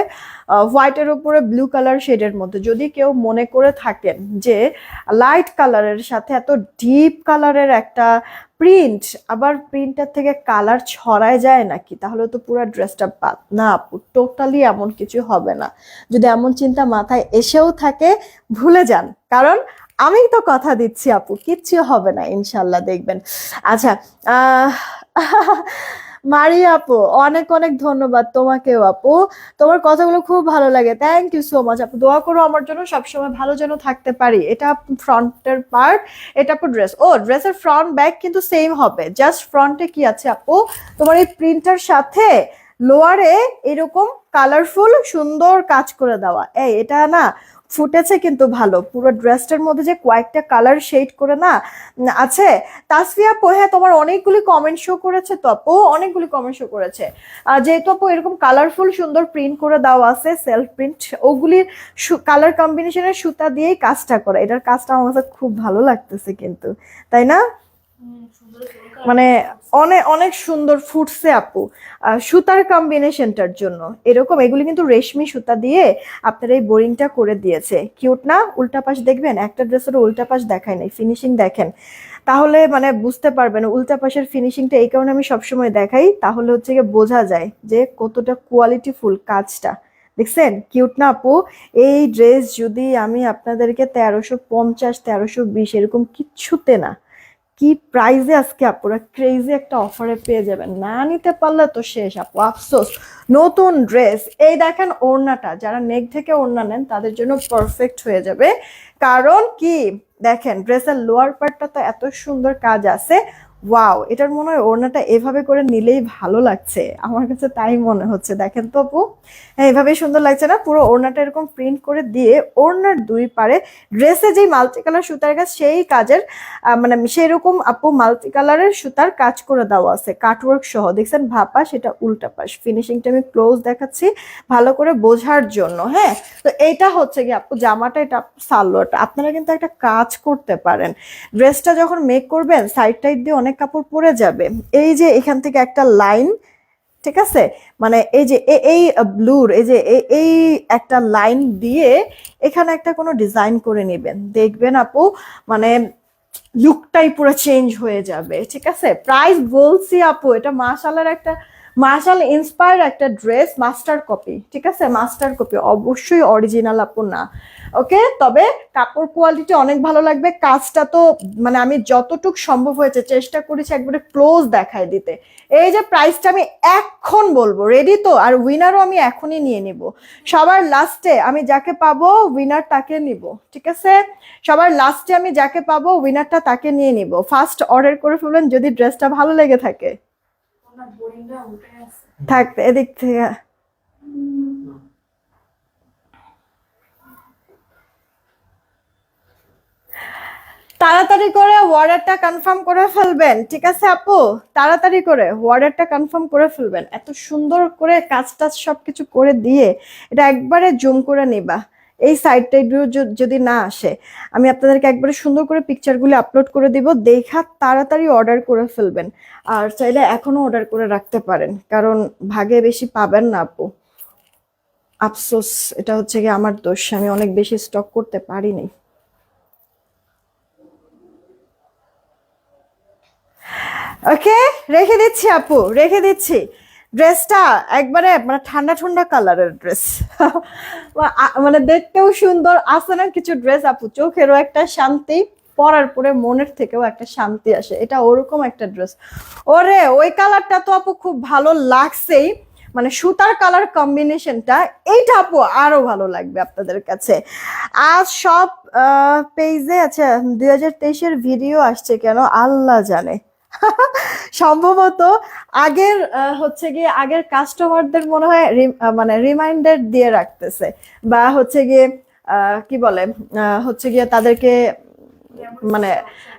হোয়াইটের উপরে ব্লু কালার শেডের মধ্যে। যদি কেউ মনে করে থাকেন যে লাইট কালারের সাথে এত ডিপ কালারের একটা প্রিন্ট, আবার প্রিন্টার থেকে কালার ছড়ায় যায় নাকি, তাহলে তো পুরো ড্রেসটা বাদ। না আপু টোটালি এমন কিছু হবে না, যদি এমন চিন্তা মাথায় এসেও থাকে ভুলে যান, কারণ আমি তো কথা দিচ্ছি আপু কিচ্ছু হবে না ইনশাল্লাহ, দেখবেন। আচ্ছা আহ মারি আপু অনেক অনেক ধন্যবাদ তোমাকেও আপু, তোমার কথাগুলো খুব ভালো লাগে, থ্যাংক ইউ সো মাচ আপু। দোয়া করো আমার জন্য সবসময় ভালো যেন থাকতে পারি। এটা ফ্রন্টের পার্ট, এটা আপু ড্রেস, ও ড্রেসের ফ্রন্ট ব্যাক কিন্তু সেম হবে, জাস্ট ফ্রন্টে কি আছে আপু তোমার এই প্রিন্টার সাথে লোয়ারে এরকম কালারফুল সুন্দর কাজ করে দেওয়া। এই এটা না ফুটেছে কিন্তু ভালো। পুরো ড্রেসটার মধ্যে যে কয়েকটা কালার শেড করে না আছে। তাসফিয়া আপু, হ্যাঁ তোমার অনেকগুলি কমেন্ট শো করেছে তো আপু, অনেকগুলি কমেন্ট শো করেছে। যেহেতু আপু এরকম কালারফুল সুন্দর প্রিন্ট করে দেওয়া আছে, সেলফ প্রিন্ট, ওগুলির কালার কম্বিনেশনের সুতা দিয়েই কাজটা করা। এটার কাজটা আমার কাছে খুব ভালো লাগতেছে কিন্তু, তাই না? মানে অনেক অনেক সুন্দর ফুটছে আপু সুতার কম্বিনেশনটার জন্য। এরকম এগুলি কিন্তু রেশমি সুতা দিয়ে আপনার এই বোরিংটা করে দিয়েছে। কিউট না? উল্টা পাশ দেখবেন, একটা ড্রেসের উল্টা পাশ দেখায় নাই, ফিনিশিং দেখেন, তাহলে মানে বুঝতে পারবেন। উল্টা পাশের ফিনিশিংটা এই কারণে আমি সবসময় দেখাই, তাহলে হচ্ছে গিয়ে বোঝা যায় যে কতটা কোয়ালিটিফুল কাজটা। দেখছেন কিউট না আপু? এই ড্রেস যদি আমি আপনাদেরকে 1350 1320 এরকম কিচ্ছুতে না, কি প্রাইজে আজকে আপুরা ক্রেজি একটা অফারে পেয়ে যাবেন। না নিতে পারলে তো শেষ আপু, আফসোস। নতুন ড্রেস, এই দেখেন ওড়নাটা, যারা নেক থেকে ওড়না নেন তাদের জন্য পারফেক্ট হয়ে যাবে। কারণ কি দেখেন, ড্রেসের লোয়ার পার্টটা তো এত সুন্দর কাজ আছে। ওয়াও, এটার মনে হয় ওড়নাটা এভাবে করে নিলেই ভালো লাগছে, আমার কাছে তাই মনে হচ্ছে। দেখেন তো আপু, হ্যাঁ এভাবেই সুন্দর লাগছে না? পুরো ওড়নাটা এরকম প্রিন্ট করে দিয়ে ওড়নার দুই পারে ড্রেসে যেই মাল্টি কালার সুতার কাজ, সেই কাজের মানে সেরকম আপু মাল্টি কালারের সুতার কাজ করে দেওয়া আছে, কাটওয়ার্ক সহ। দেখছেন ভাপা, সেটা উল্টা পাশ। ফিনিশিংটা আমি ক্লোজ দেখাচ্ছি ভালো করে বোঝার জন্য। হ্যাঁ, তো এইটা হচ্ছে কি আপু জামাটা, এটা সালোয়ারটা। আপনারা কিন্তু একটা কাজ করতে পারেন, ড্রেসটা যখন মেক করবেন সাইড টাইড দিয়ে অনেক কাপড় পরে যাবে। এই যে এখান থেকে একটা লাইন, ঠিক আছে, মানে এই যে এই ব্লুর এই যে এই একটা লাইন দিয়ে এখানে একটা কোনো ডিজাইন করে নেবেন, দেখবেন আপু মানে লুকটাই পুরো চেঞ্জ হয়ে যাবে। ঠিক আছে, প্রাইস বলছি আপু, এটা মাশাআল্লাহর একটা মার্শাল ইন্সপায়ার একটা ড্রেস, মাস্টার কপি। ঠিক আছে, মাস্টার কপি, অবশ্যই অরিজিনাল আপু না। ওকে, তবে কাপড় কোয়ালিটি অনেক ভালো লাগবে। কাজটা তো মানে আমি যতটুক সম্ভব হয়েছে চেষ্টা করেছি একবারে ক্লোজ দেখায় দিতে। এই যে প্রাইসটা আমি এখন বলবো, রেডি তো? আর উইনারও আমি এখনই নিয়ে নিব। সবার লাস্টে আমি যাকে পাবো উইনার তাকে নিব। ঠিক আছে, সবার লাস্টে আমি যাকে পাবো উইনারটা তাকে নিয়ে নিব। ফার্স্ট অর্ডার করে ফেলবেন যদি ড্রেসটা ভালো লেগে থাকে। থাকতে এদিক থেকে তাড়াতাড়ি করে অর্ডারটা কনফার্ম করে ফেলবেন। ঠিক আছে আপু, তাড়াতাড়ি করে অর্ডারটা কনফার্ম করে ফেলবেন। এত সুন্দর করে কাজ টাজ সবকিছু করে দিয়ে এটা একবারে জুম করে নিবা। এই সাইডটা যদি না আসে, আমি আপনাদেরকে একবারে সুন্দর করে পিকচারগুলো আপলোড করে দিব, দেখা তাড়াতাড়ি অর্ডার করে ফেলবেন। আর চাইলে এখনো অর্ডার করে রাখতে পারেন, কারণ ভাগে বেশি পাবেন না আপু। আফসোস, এটা হচ্ছে কি আমার দোষ, আমি অনেক বেশি স্টক করতে পারিনি। ওকে, রেখে দিচ্ছি আপু, রেখে দিচ্ছি। ড্রেসটা একবারে মানে ঠান্ডা ঠান্ডা কালারের ড্রেস, মানে দেখতেও সুন্দর আছে না কিছু ড্রেস আপু, চোখেরও একটা শান্তি, পরার পরে মনের থেকেও একটা শান্তি আসে। এটা ওরকম একটা ড্রেস। ওরে ওই কালারটা তো আপু খুব ভালো লাগছেই, মানে সুতার কালার কম্বিনেশনটা, এইটা আপু আরো ভালো লাগবে আপনাদের কাছে। আজ সব পেজে আচ্ছা 2023-এর ভিডিও আসছে কেন আল্লাহ জানে। সম্ভবত আগের হচ্ছে গিয়ে আগের কাস্টমারদের মনে হয় মানে রিমাইন্ডার দিয়ে রাখতেছে, বা হচ্ছে গিয়ে কি বলে হচ্ছে গিয়ে তাদেরকে মানে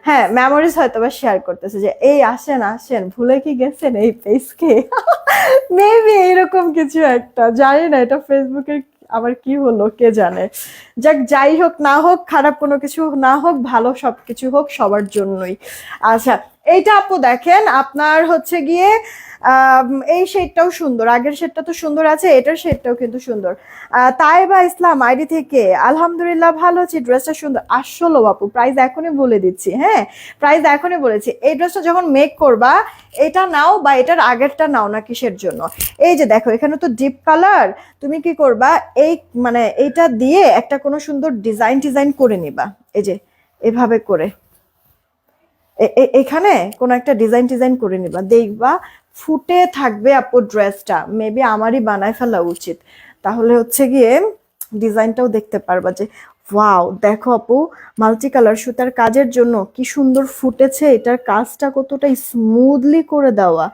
হ্যাঁ মেমোরিজ হয়তো বা শেয়ার করতেছে যে এই আসেন আসেন, ভুলে কি গেছেন এই পেজকে। মেবি এইরকম কিছু একটা, জানি না এটা ফেসবুকের আবার কি হলো কে জানে। যাক, যাই হোক না হোক, খারাপ কোনো কিছু না হোক, ভালো সবকিছু হোক সবার জন্যই। আচ্ছা, এইটা আপু দেখেন আপনার হচ্ছে গিয়ে এই শেডটাও সুন্দর, আগের শেডটা তো সুন্দর আছে, এটার শেডটাও কিন্তু সুন্দর। তাইবা ইসলাম আইডি থেকে, আলহামদুলিল্লাহ ভালো আছি, ড্রেসটা সুন্দর। আসলে আপু প্রাইস এখনই বলে দিচ্ছি, হ্যাঁ প্রাইস এখনই বলেছি। এই ড্রেসটা যখন মেক করবা এটা নাও বা এটার আগেরটা নাও না, কিসের জন্য? এই যে দেখো এখানে তো ডিপ কালার, তুমি কি করবা এই মানে এইটা দিয়ে একটা কোনো সুন্দর ডিজাইন করে নিবা। এই যে এভাবে করে এখানে কোন একটা ডিজাইন করে নিবা, দেখবা ফুটে থাকবে আপু ড্রেসটা। মেবি আমারই বানায় ফেলা উচিত, তাহলে হচ্ছে গিয়ে ডিজাইনটাও দেখতে পারবা যে ওয়াও দেখো আপু, মাল্টি কালার সুতার কাজের জন্য কি সুন্দর ফুটেছে। এটার কাজটা কতটা স্মুথলি করে দেওয়া,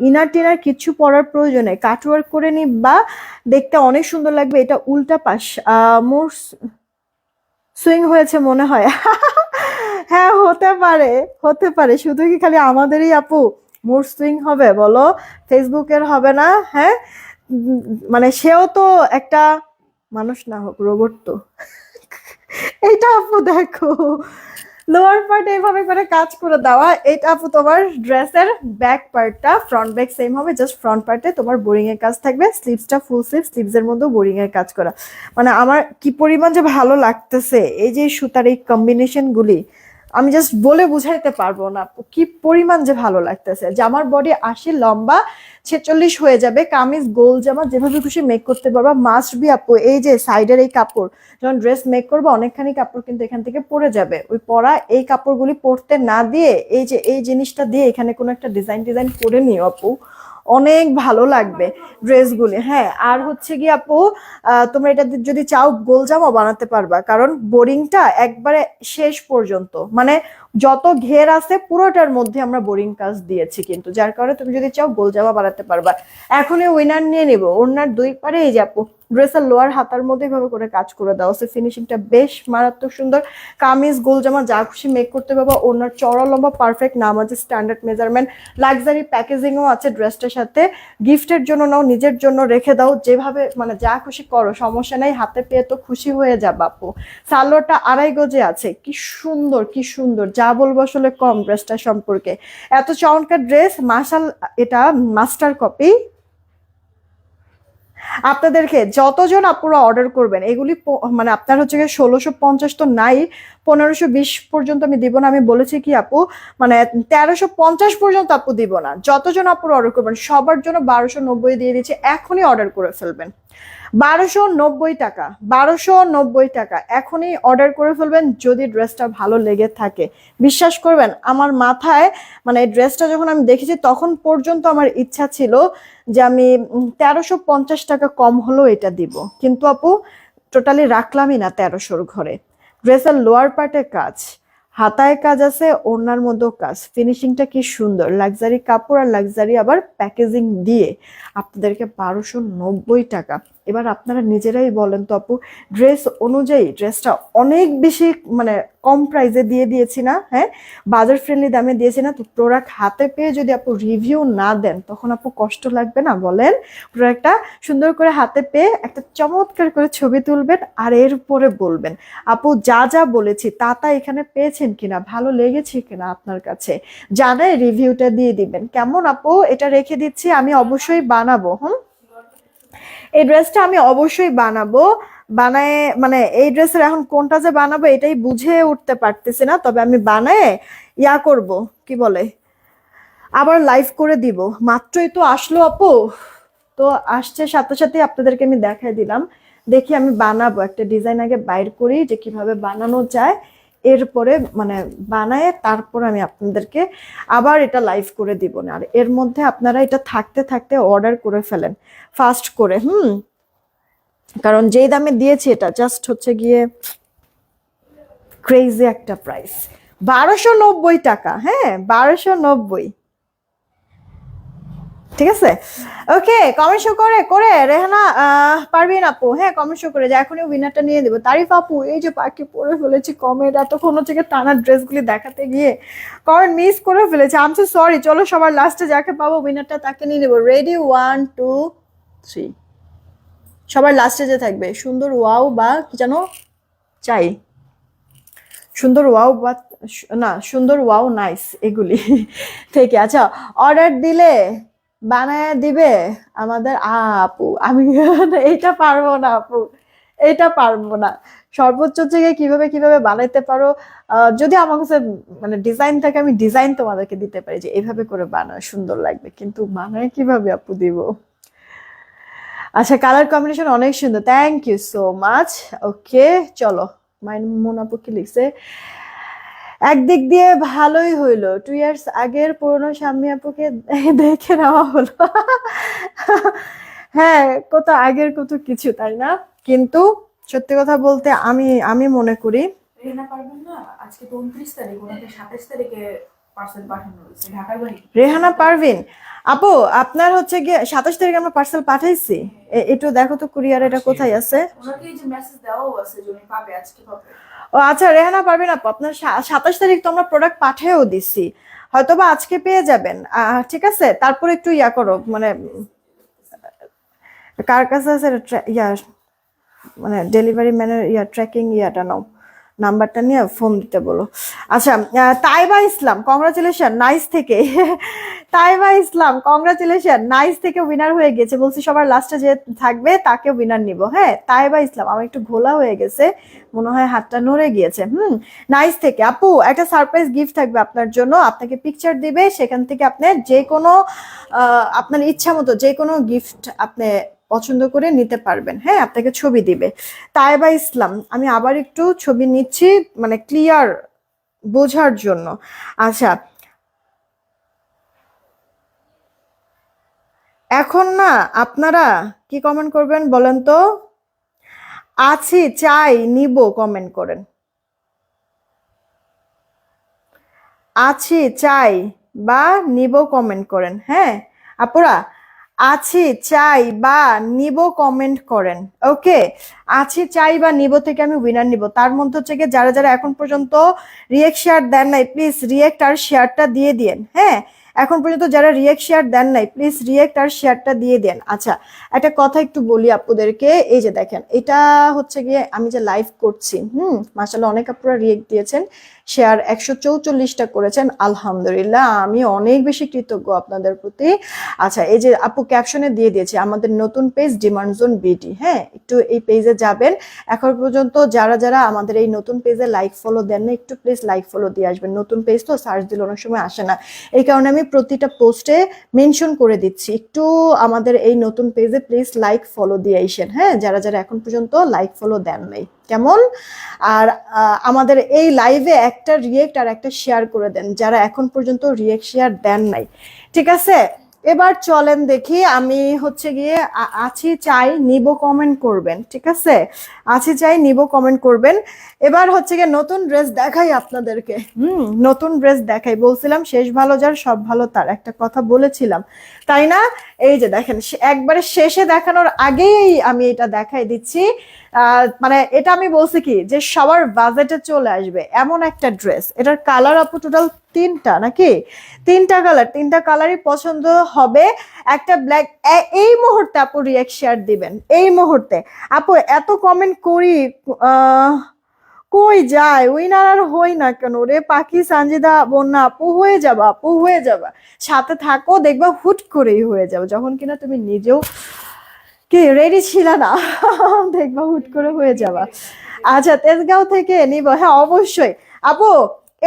ইনার টিনার কিছু পরার প্রয়োজনে কাটওয়ার্ক করে নিবা, দেখতে অনেক সুন্দর লাগবে। এটা উল্টা পাশ মোর সুইং হয়েছে মনে হয়। হ্যাঁ হতে পারে, শুধু কি খালি আমাদেরই আপু মুড সুইং হবে বলো, ফেসবুকের হবে না? হ্যাঁ, মানে সেও তো একটা মানুষ, না হোক রোবট তো। এইটা আপু দেখো, লোয়ার পার্ট এইভাবে করে কাজ করে দেওয়া। এটা আপু তোমার ড্রেসের ব্যাক পার্টটা, ফ্রন্ট ব্যাক সেম হবে, জাস্ট ফ্রন্ট পার্টে তোমার বোরিং এর কাজ থাকবে, স্লিভসটা ফুল স্লিভ, স্লিভস এর মধ্যেও বোরিং এর কাজ করা। মানে আমার কি পরিমাণ যে ভালো লাগতেছে এই যে সুতার এই কম্বিনেশন গুলি, আমি জাস্ট বলে বুঝাইতে পারবো না আপু, কি পরিমাণ যে ভালো লাগতেছে। জামার বডি 80, লম্বা 46 হয়ে যাবে, কামিজ গোল জামা যেভাবে খুশি মেক করতে পারবা। মাস্ট বি আপু এই যে সাইডের এই কাপড়, যখন ড্রেস মেক করবো অনেকখানি কাপড় কিন্তু এখান থেকে পরে যাবে, ওই পরা এই কাপড়গুলি পরতে না দিয়ে এই যে এই জিনিসটা দিয়ে এখানে কোনো একটা ডিজাইন ডিজাইন করে নিও আপু, অনেক ভালো লাগবে ড্রেসগুলি। হ্যাঁ, আর হচ্ছে কি আপু, তোমরা এটা যদি চাও গোল জামা বানাতে পারবা, কারণ বোরিংটা একবারে শেষ পর্যন্ত, মানে যত ঘের আছে পুরোটার মধ্যে আমরা বোরিং কাজ দিয়েছি, কিন্তু যার কারণে তুমি যদি চাও গোল জামা বানাতে পারবা। এখনই উইনার নিয়ে নিব, ওনার দুই পারে এই যে আপু ড্রেসের লোয়ার হাতার মধ্যে এভাবে করে কাজ করে দাও, সে ফিনিশিংটা বেশ মারাত্মক সুন্দর। কামিজ গোল জামা যা খুশি মেক করতে পারবা, ওনার চড়া লম্বা পারফেক্ট নামাজি স্ট্যান্ডার্ড মেজারমেন্ট, লাক্সারি প্যাকেজিংও আছে ড্রেসটার সাথে। গিফটের জন্য নাও, নিজের জন্য রেখে দাও, যেভাবে মানে যা খুশি করো, সমস্যা নেই, হাতে পেয়ে তো খুশি হয়ে যাবে আপু। সালোয়ারটা 2.5 গজে আছে, কি সুন্দর কি সুন্দর, যা বলবো আসলে কম ড্রেসটা সম্পর্কে। এত চমৎকার ড্রেস মাশাল, এটা মাস্টার কপি। আপনাদেরকে যতজন আপুরা অর্ডার করবেন এগুলি মানে আপনার হচ্ছে 1650 তো নাই, 1520 পর্যন্ত আমি দিব না। আমি বলেছি কি আপু, মানে 1350 পর্যন্ত আপু দিব না। যতজন আপুরা অর্ডার করবেন সবার জন্য 1290 দিয়ে দিচ্ছি, এখনই অর্ডার করে ফেলবেন। 1290 টাকা, 1290 টাকা এখনই অর্ডার করে ফেলবেন যদি ড্রেসটা ভালো লেগে থাকে। বিশ্বাস করবেন আমার মাথায়, মানে ড্রেসটা যখন আমি দেখেছি তখন পর্যন্ত আমার ইচ্ছা ছিল যে আমি 1350 টাকা কম হলেও এটা দিব, কিন্তু আপু টোটালি রাখলামই না 1300-র ঘরে। ড্রেসের লোয়ার পার্টে কাজ, হাতায় কাজ আছে, ওড়নার মধ্যেও কাজ, ফিনিশিংটা কি সুন্দর, লাক্সারি কাপড় আর লাক্সারি আবার প্যাকেজিং দিয়ে আপনাদেরকে 1290 টাকা। এবার আপনারা নিজেরাই বলেন তো আপু, ড্রেস অনুযায়ী ড্রেসটা অনেক বেশি মানে কম প্রাইসে দিয়ে দিয়েছি না? হ্যাঁ, বাজার ফ্রেন্ডলি দামে দিয়েছি না? তো প্রোডাক্ট হাতে পেয়ে যদি আপু রিভিউ না দেন তখন আপু কষ্ট লাগবে না বলেন? প্রোডাক্টটা সুন্দর করে হাতে পেয়ে একটা চমৎকার করে ছবি তুলবেন আর এরপরে বলবেন আপু যা যা বলেছি তা তা এখানে পেয়েছেন কিনা, ভালো লেগেছে কিনা আপনার কাছে, জানাই রিভিউটা দিয়ে দিবেন। কেমন আপু? এটা রেখে দিচ্ছি, আমি অবশ্যই বানাবো। এই ড্রেসটা আমি অবশ্যই বানাবো। বানায় মানে এই ড্রেসের এখন কোনটা যে বানাবো এটাই বুঝে উঠতে পারতেছি না, তবে আমি বানায় করব, কি বলে, আবার লাইভ করে দিব। মাত্রই তো আসলো আপু, তো আসছে সাথে সাথে আপনাদেরকে আমি দেখাই দিলাম। দেখি আমি বানাবো, একটা ডিজাইন আগে বাইর করি যে কিভাবে বানানো যায়, এরপরে মানে বানায় তারপর আমি আপনাদেরকে আবার এটা লাইভ করে দিব না। আর এর মধ্যে আপনারা এটা থাকতে থাকতে অর্ডার করে ফেলেন ফাস্ট করে, কারণ যেই দামে দিয়েছি এটা জাস্ট হচ্ছে গিয়ে ক্রেজি একটা প্রাইস, 1290 টাকা। হ্যাঁ, 1290। ঠিক আছে, ওকে। কমেন্ট শো করে করে রেহানা পারবিন আপু, হ্যাঁ কমেন্ট শো করে যে এখনই উইনারটা নিয়ে দেবো। তারিফ আপু এই যে পাখি পরে ফেলেছি কমেন্ট, এতক্ষণ হচ্ছে টানা ড্রেসগুলি দেখাতে গিয়ে কমেন্ট মিস করে ফেলেছি, আম সো সরি। চলো সবার লাস্টে যাকে পাবো উইনারটা তাকে নিয়ে নেবো। রেডি, 1 2 3। সবার লাস্টে যে থাকবে সুন্দর ওয়াও বা কি জানো চাই, সুন্দর ওয়াও বা না সুন্দর ওয়াও নাইস এগুলি থেকে। আচ্ছা, অর্ডার দিলে বানায় দিবে আমাদের আপু। আমি এইটা পারবো না আপু, এটা পারবো না। সর্বোচ্চ থেকে কিভাবে কিভাবে বানাইতে পারো, যদি আমার কাছে মানে ডিজাইন থাকে আমি ডিজাইন তোমাদেরকে দিতে পারি যে এইভাবে করে বানায় সুন্দর লাগবে, কিন্তু বানায় কিভাবে আপু দিব? আচ্ছা, কালার কম্বিনেশন অনেক সুন্দর, থ্যাংক ইউ সো মাচ। ওকে চলো, মাইমুন আপু কি লিখছে, একদিক দিয়ে ভালোই হইলো, 2 ইয়ার্স আগের পুরনো স্বামী আপুকে দেখে নেওয়া হলো। হ্যাঁ, কত আগের কত কিছু, তাই না? কিন্তু সত্যি কথা বলতে আমি আমি মনে করি রেহানা পারবেন না, আজকে তো 29 তারিখ, ওনাকে 27 তারিখে পার্সেল পাঠানো হয়েছে ঢাকার বাড়ি। রেহানা পারভিন আপু আপনার হচ্ছে গিয়ে 27 তারিখে আমরা পার্সেল পাঠাইছি, একটু দেখো তো কুরিয়ার এটা কোথায় আছে। ওনাকে এই যে মেসেজ দেওয়াও আছে যে উনি পাবে, আজকে পাবে। ও আচ্ছা রেহানা পারবেন আপু, আপনার 27 তারিখ তো আমরা প্রোডাক্ট পাঠিয়েও দিছি, হয়তোবা আজকে পেয়ে যাবেন। ঠিক আছে, তারপর একটু ইয়া করো, মানে কার কাছে আছে ইয়া, মানে ডেলিভারি ম্যানের ইয়া ট্র্যাকিং ইয়াটা নাও, নাম্বারটা নিয়ে ফোন দিতে বলো। আচ্ছা, তাইবা ইসলাম কংগ্রাচুলেশন নাইস থেকে তাইবা ইসলাম কংগ্রাচুলেশন নাইস থেকে উইনার হয়ে গেছে, বলছি সবার লাস্টে যে থাকবে তাকে উইনার নিব। হ্যাঁ তাইবা ইসলাম, আমার একটু ঘোলা হয়ে গেছে মনে হয়, হাতটা নড়ে গিয়েছে। নাইস থেকে আপু একটা সারপ্রাইজ গিফট থাকবে আপনার জন্য, আপনাকে পিকচার দিবে, সেখান থেকে আপনি যে কোনো আপনার ইচ্ছা মতো যে কোনো গিফট আপনি পছন্দ করে নিতে পারবেন। হ্যাঁ আপনাকে ছবি দিবে। তাইবা ইসলাম, আমি আবার একটু ছবি নিচ্ছি মানে ক্লিয়ার বোঝার জন্য। আচ্ছা, এখন না আপনারা কি কমেন্ট করবেন বলেন তো? আছি চাই নিব কমেন্ট করেন, আছি চাই বা নিব কমেন্ট করেন। হ্যাঁ আপুরা, আছি চাই বা নিব কমেন্ট করেন। ওকে, আছি চাই বা নিব থেকে আমি উইনার নিব। তার মধ্যে হচ্ছে কি যারা যারা এখন পর্যন্ত রিয়েক্ট শেয়ার দেন নাই, প্লিজ রিয়েক্ট আর শেয়ারটা দিয়ে দিন। হ্যাঁ এখন পর্যন্ত যারা রিয়েক্ট শেয়ার দেন নাই, প্লিজ রিয়েক্ট আর শেয়ারটা দিয়ে দেন। আচ্ছা, একটা কথা একটু বলি আপুদেরকে, এই যে দেখেন এটা হচ্ছে গিয়ে আমি যে লাইভ করছি, মাশাআল্লাহ অনেক আপুরা রিয়েক্ট দিয়েছেন, শেয়ার 144টা করেছেন, আলহামদুলিল্লাহ আমি অনেক বেশি কৃতজ্ঞ আপনাদের প্রতি। আচ্ছা, এই যে আপু ক্যাপশনে দিয়ে দিয়েছে আমাদের নতুন পেজ ডিমান্ড জোন বিডি। হ্যাঁ একটু এই পেজে যাবেন, এখন পর্যন্ত যারা যারা আমাদের এই নতুন পেজে লাইক ফলো দেন না, একটু প্লিজ লাইক ফলো দিয়ে আসবেন। নতুন পেজ তো সার্চ দিলে অনেক সময় আসে না, এই কারণে আমি প্রতিটা পোস্টে মেনশন করে দিচ্ছি, একটু আমাদের এই নতুন পেজে প্লিজ লাইক ফলো দিয়ে আসেন। হ্যাঁ যারা যারা এখন পর্যন্ত লাইক ফলো দেন নাই, কেমন? আর আমাদের এই লাইভে একটা রিয়েক্ট আর একটা শেয়ার করে দেন যারা এখন পর্যন্ত রিয়েক্ট শেয়ার দেন নাই, ঠিক আছে? এবার চলেন দেখি, আমি হচ্ছে গিয়ে আছি চাই নিব কমেন্ট করবেন, ঠিক আছে? আছি চাই নিব কমেন্ট করবেন। এবার হচ্ছে গিয়ে নতুন ড্রেস দেখাই আপনাদেরকে, নতুন ড্রেস দেখাই, বলছিলাম শেষ ভালো যার সব ভালো তার, একটা কথা বলেছিলাম তাই না? এই যে দেখেন একবারে শেষে দেখানোর আগেই আমি এটা দেখাই দিচ্ছি। মানে এটা আমি বলছি কি যে সবার বাজেটে চলে আসবে এমন একটা ড্রেস। এটার কালার আপু টোটাল 3টা নাকি, 3টা কালার, 3টা কালারই পছন্দ হবে। একটা ব্ল্যাক, এই মুহূর্তে আপু রিয়েক্ট শেয়ার দিবেন এই মুহূর্তে। আপু এত কমেন্ট করি কই যায়, উইনার আর হই না কেন রে? পাখি সানজিদা বন্যা আপু হয়ে যাবা, আপু হয়ে যাবা, সাথে থাকো দেখবা হুট করেই হয়ে যাবে, যখন কিনা তুমি নিজেও কি রেডি ছিল না দেখবা হুট করে হয়ে যাবা। আচ্ছা তেজগাঁও থেকে নিব, হ্যাঁ অবশ্যই আপু।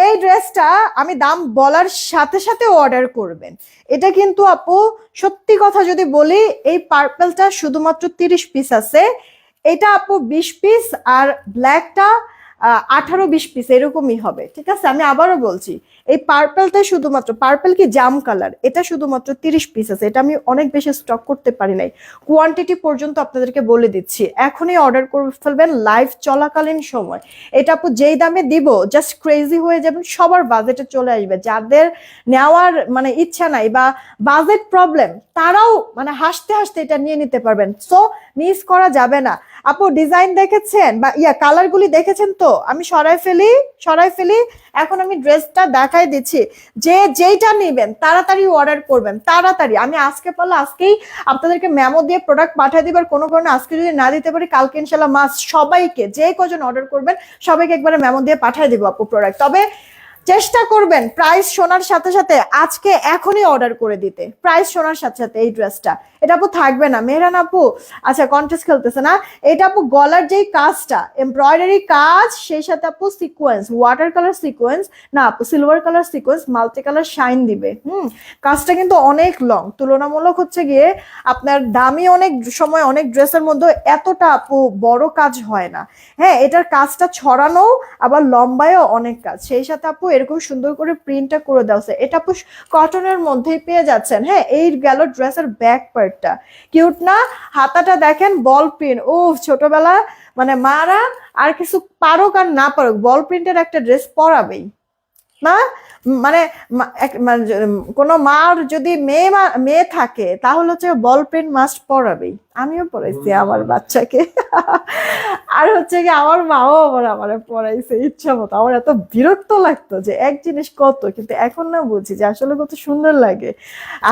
এই ড্রেসটা আমি দাম বলার সাথে সাথে অর্ডার করবেন। এটা কিন্তু আপু সত্যি কথা যদি বলি, এই পার্পলটা শুধুমাত্র 30 পিস আছে, এটা আপু 20 পিস, আর ব্ল্যাকটা 18-20 পিস এরকমই হবে, ঠিক আছে? আমি আবারও বলছি, এই পার্পলটা শুধুমাত্র, পার্পল কি জাম কালার, এটা শুধুমাত্র 30 পিস আছে, এটা আমি অনেক বেশি স্টক করতে পারি নাই, কোয়ান্টিটি পর্যন্ত আপনাদেরকে বলে দিচ্ছি, এখনই অর্ডার করে ফেলবেন লাইভ চলাকালীন সময়। এটা আপু যেই দামে দিব জাস্ট ক্রেজি হয়ে যাবেন, সবার বাজেটে চলে আসবে, যাদের নেওয়ার মানে ইচ্ছা নাই বা বাজেট প্রবলেম তারাও মানে হাসতে হাসতে এটা নিয়ে নিতে পারবেন, সো মিস করা যাবে না। আপু ডিজাইন দেখেছেন বা কালারগুলি দেখেছেন তো? আমি সরাই ফেলি, এখন আমি ড্রেসটা দেখাই দিচ্ছি, যে যেইটা নেবেন তাড়াতাড়ি অর্ডার করবেন, তাড়াতাড়ি। আমি আজকে পারলে আজকেই আপনাদেরকে মেমো দিয়ে প্রোডাক্ট পাঠিয়ে দিবার, কোনো কারণে আজকে যদি না দিতে পারি কালকে ইনশাল্লাহ মাস সবাইকে, যে কজন অর্ডার করবেন সবাইকে একবারে মেমো দিয়ে পাঠিয়ে দিব আপু প্রোডাক্ট। তবে চেষ্টা করবেন প্রাইস শোনার সাথে সাথে আজকে এখনই অর্ডার করে দিতে, প্রাইস শোনার সাথে সাথে। এই ড্রেসটা এটা আপু থাকবে না মেহরান আপু, আচ্ছা কন্টেস্ট খেলতেছে না, এটা আপু গলার যেই কাজটা এমব্রয়ডারি কাজ, সেই সাথে আপু সিকোয়েন্স, ওয়াটার কালার সিকোয়েন্স না আপু, silver colour sequence, multi colour shine দিবে। কাজটা কিন্তু অনেক লং, তুলনামূলক হচ্ছে গিয়ে আপনার দামি অনেক সময় অনেক ড্রেসের মধ্যে এতটা আপু বড় কাজ হয় না। হ্যাঁ এটার কাজটা ছড়ানো, আবার লম্বায়ও অনেক কাজ, সেই সাথে আপু এরকম সুন্দর করে প্রিন্টটা করে দেওয়া আছে। এটা আপু কটনের মধ্যেই পেয়ে যাচ্ছেন। হ্যাঁ এই গেল ড্রেসের ব্যাক পার্টটা, কিউট না? হাতাটা দেখেন বল প্রিন্ট, ও ছোটবেলা মানে মারা আর কিছু পারুক আর না পারুক বল প্রিন্টের একটা ড্রেস পরাবেই, না মানে মানে কোনো মার যদি মেয়ে থাকে তাহলে হচ্ছে বল পেন মাস্ট পরাবেই। আমিও পড়াইছি আমার বাচ্চাকে আর হচ্ছে কি আমার মাও আবার আমার পড়াইছে ইচ্ছা মতো। আমার এত বিরক্ত লাগতো যে এক জিনিস কত, কিন্তু এখন না বুঝি যে আসলে কত সুন্দর লাগে।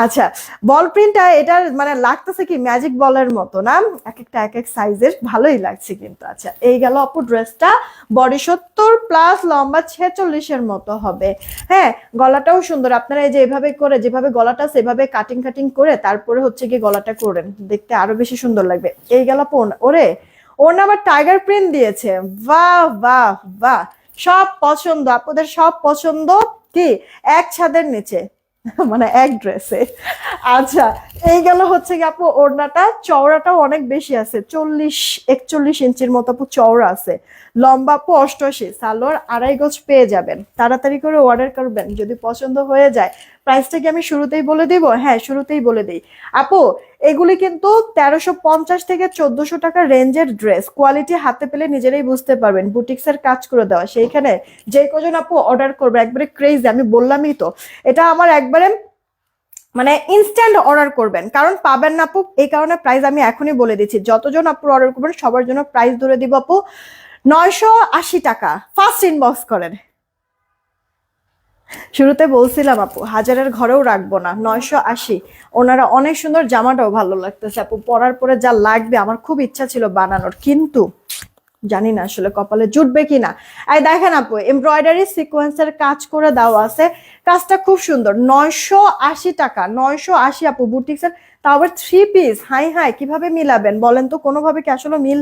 আচ্ছা, বল প্রিন্টটা এটার মানে লাগতেছে কি ম্যাজিক বলের মতো না, এক একটা এক এক সাইজের, ভালোই লাগছে কিন্তু। আচ্ছা, এই গেল আপু ড্রেসটা। বডি 70 প্লাস লম্বা 46-এর মতো হবে। হ্যাঁ, গলাটাও সুন্দর। আপনারা এই যে এভাবে করে যেভাবে গলাটা সেভাবে কাটিং কাটিং করে তারপরে হচ্ছে কি গলাটা করেন, দেখতে আরো বেশি সুন্দর লাগবে। এই গেল আপু ওরে, ওর না আবার টাইগার প্রিন্ট দিয়েছে। বাহ বাহ বাহ, সব পছন্দ আপনাদের, সব পছন্দ কি এক ছাদের নিচে মানে এক ড্রেসে। আচ্ছা, এই গেল হচ্ছে কি আপু ওড়নাটা। চওড়াটাও অনেক বেশি আছে, 40-41 ইঞ্চির মতো আপু চওড়া আছে। লম্বা আপু 88, সালোয়ার 2.5 গজ পেয়ে যাবেন। তাড়াতাড়ি করে অর্ডার করবেন যদি পছন্দ হয়ে যায়। প্রাইসটা কি আমি শুরুতেই বলে দিব? হ্যাঁ, শুরুতেই বলে দিই আপু, এগুলি কিন্তু 1350 থেকে 1400 টাকা রেঞ্জের ড্রেস। কোয়ালিটি হাতে পেলে নিজেরাই বুঝতে পারবেন, বুটিক্সের কাজ করে দেওয়া। সেইখানে যে কজন আপু অর্ডার করবে একবারে ক্রেজি, আমি বললামই তো, এটা আমার একবারে মানে ইনস্ট্যান্ট অর্ডার করবেন, কারণ পাবেন না আপু। এই কারণে প্রাইস আমি এখনই বলে দিচ্ছি, যতজন আপু অর্ডার করবেন সবার জন্য প্রাইস ধরে দিব আপু 980 টাকা। ফার্স্ট ইনবক্স করেন। শুরুতে বলছিলাম আপু হাজারের ঘরেও রাখবো না, 980। ওনারা অনেক সুন্দর, জামাটাও ভালো লাগতেছে আপু, পরার পরে যা লাগবে আমার খুব ইচ্ছা ছিল বানানোর, কিন্তু জানি না আসলে কপালে জুটবে কিনা। এই দেখেন আপু, এমব্রয়ডারি সিকোয়েন্সের কাজ করে দেওয়া আছে, কাজটা খুব সুন্দর। 980 টাকা, 980 আপু বুটিক্সের, তাও আবার 3 পিস। হাই হাই, কিভাবে মিলাবেন বলেন তো? কোনোভাবে কি আসলে মিল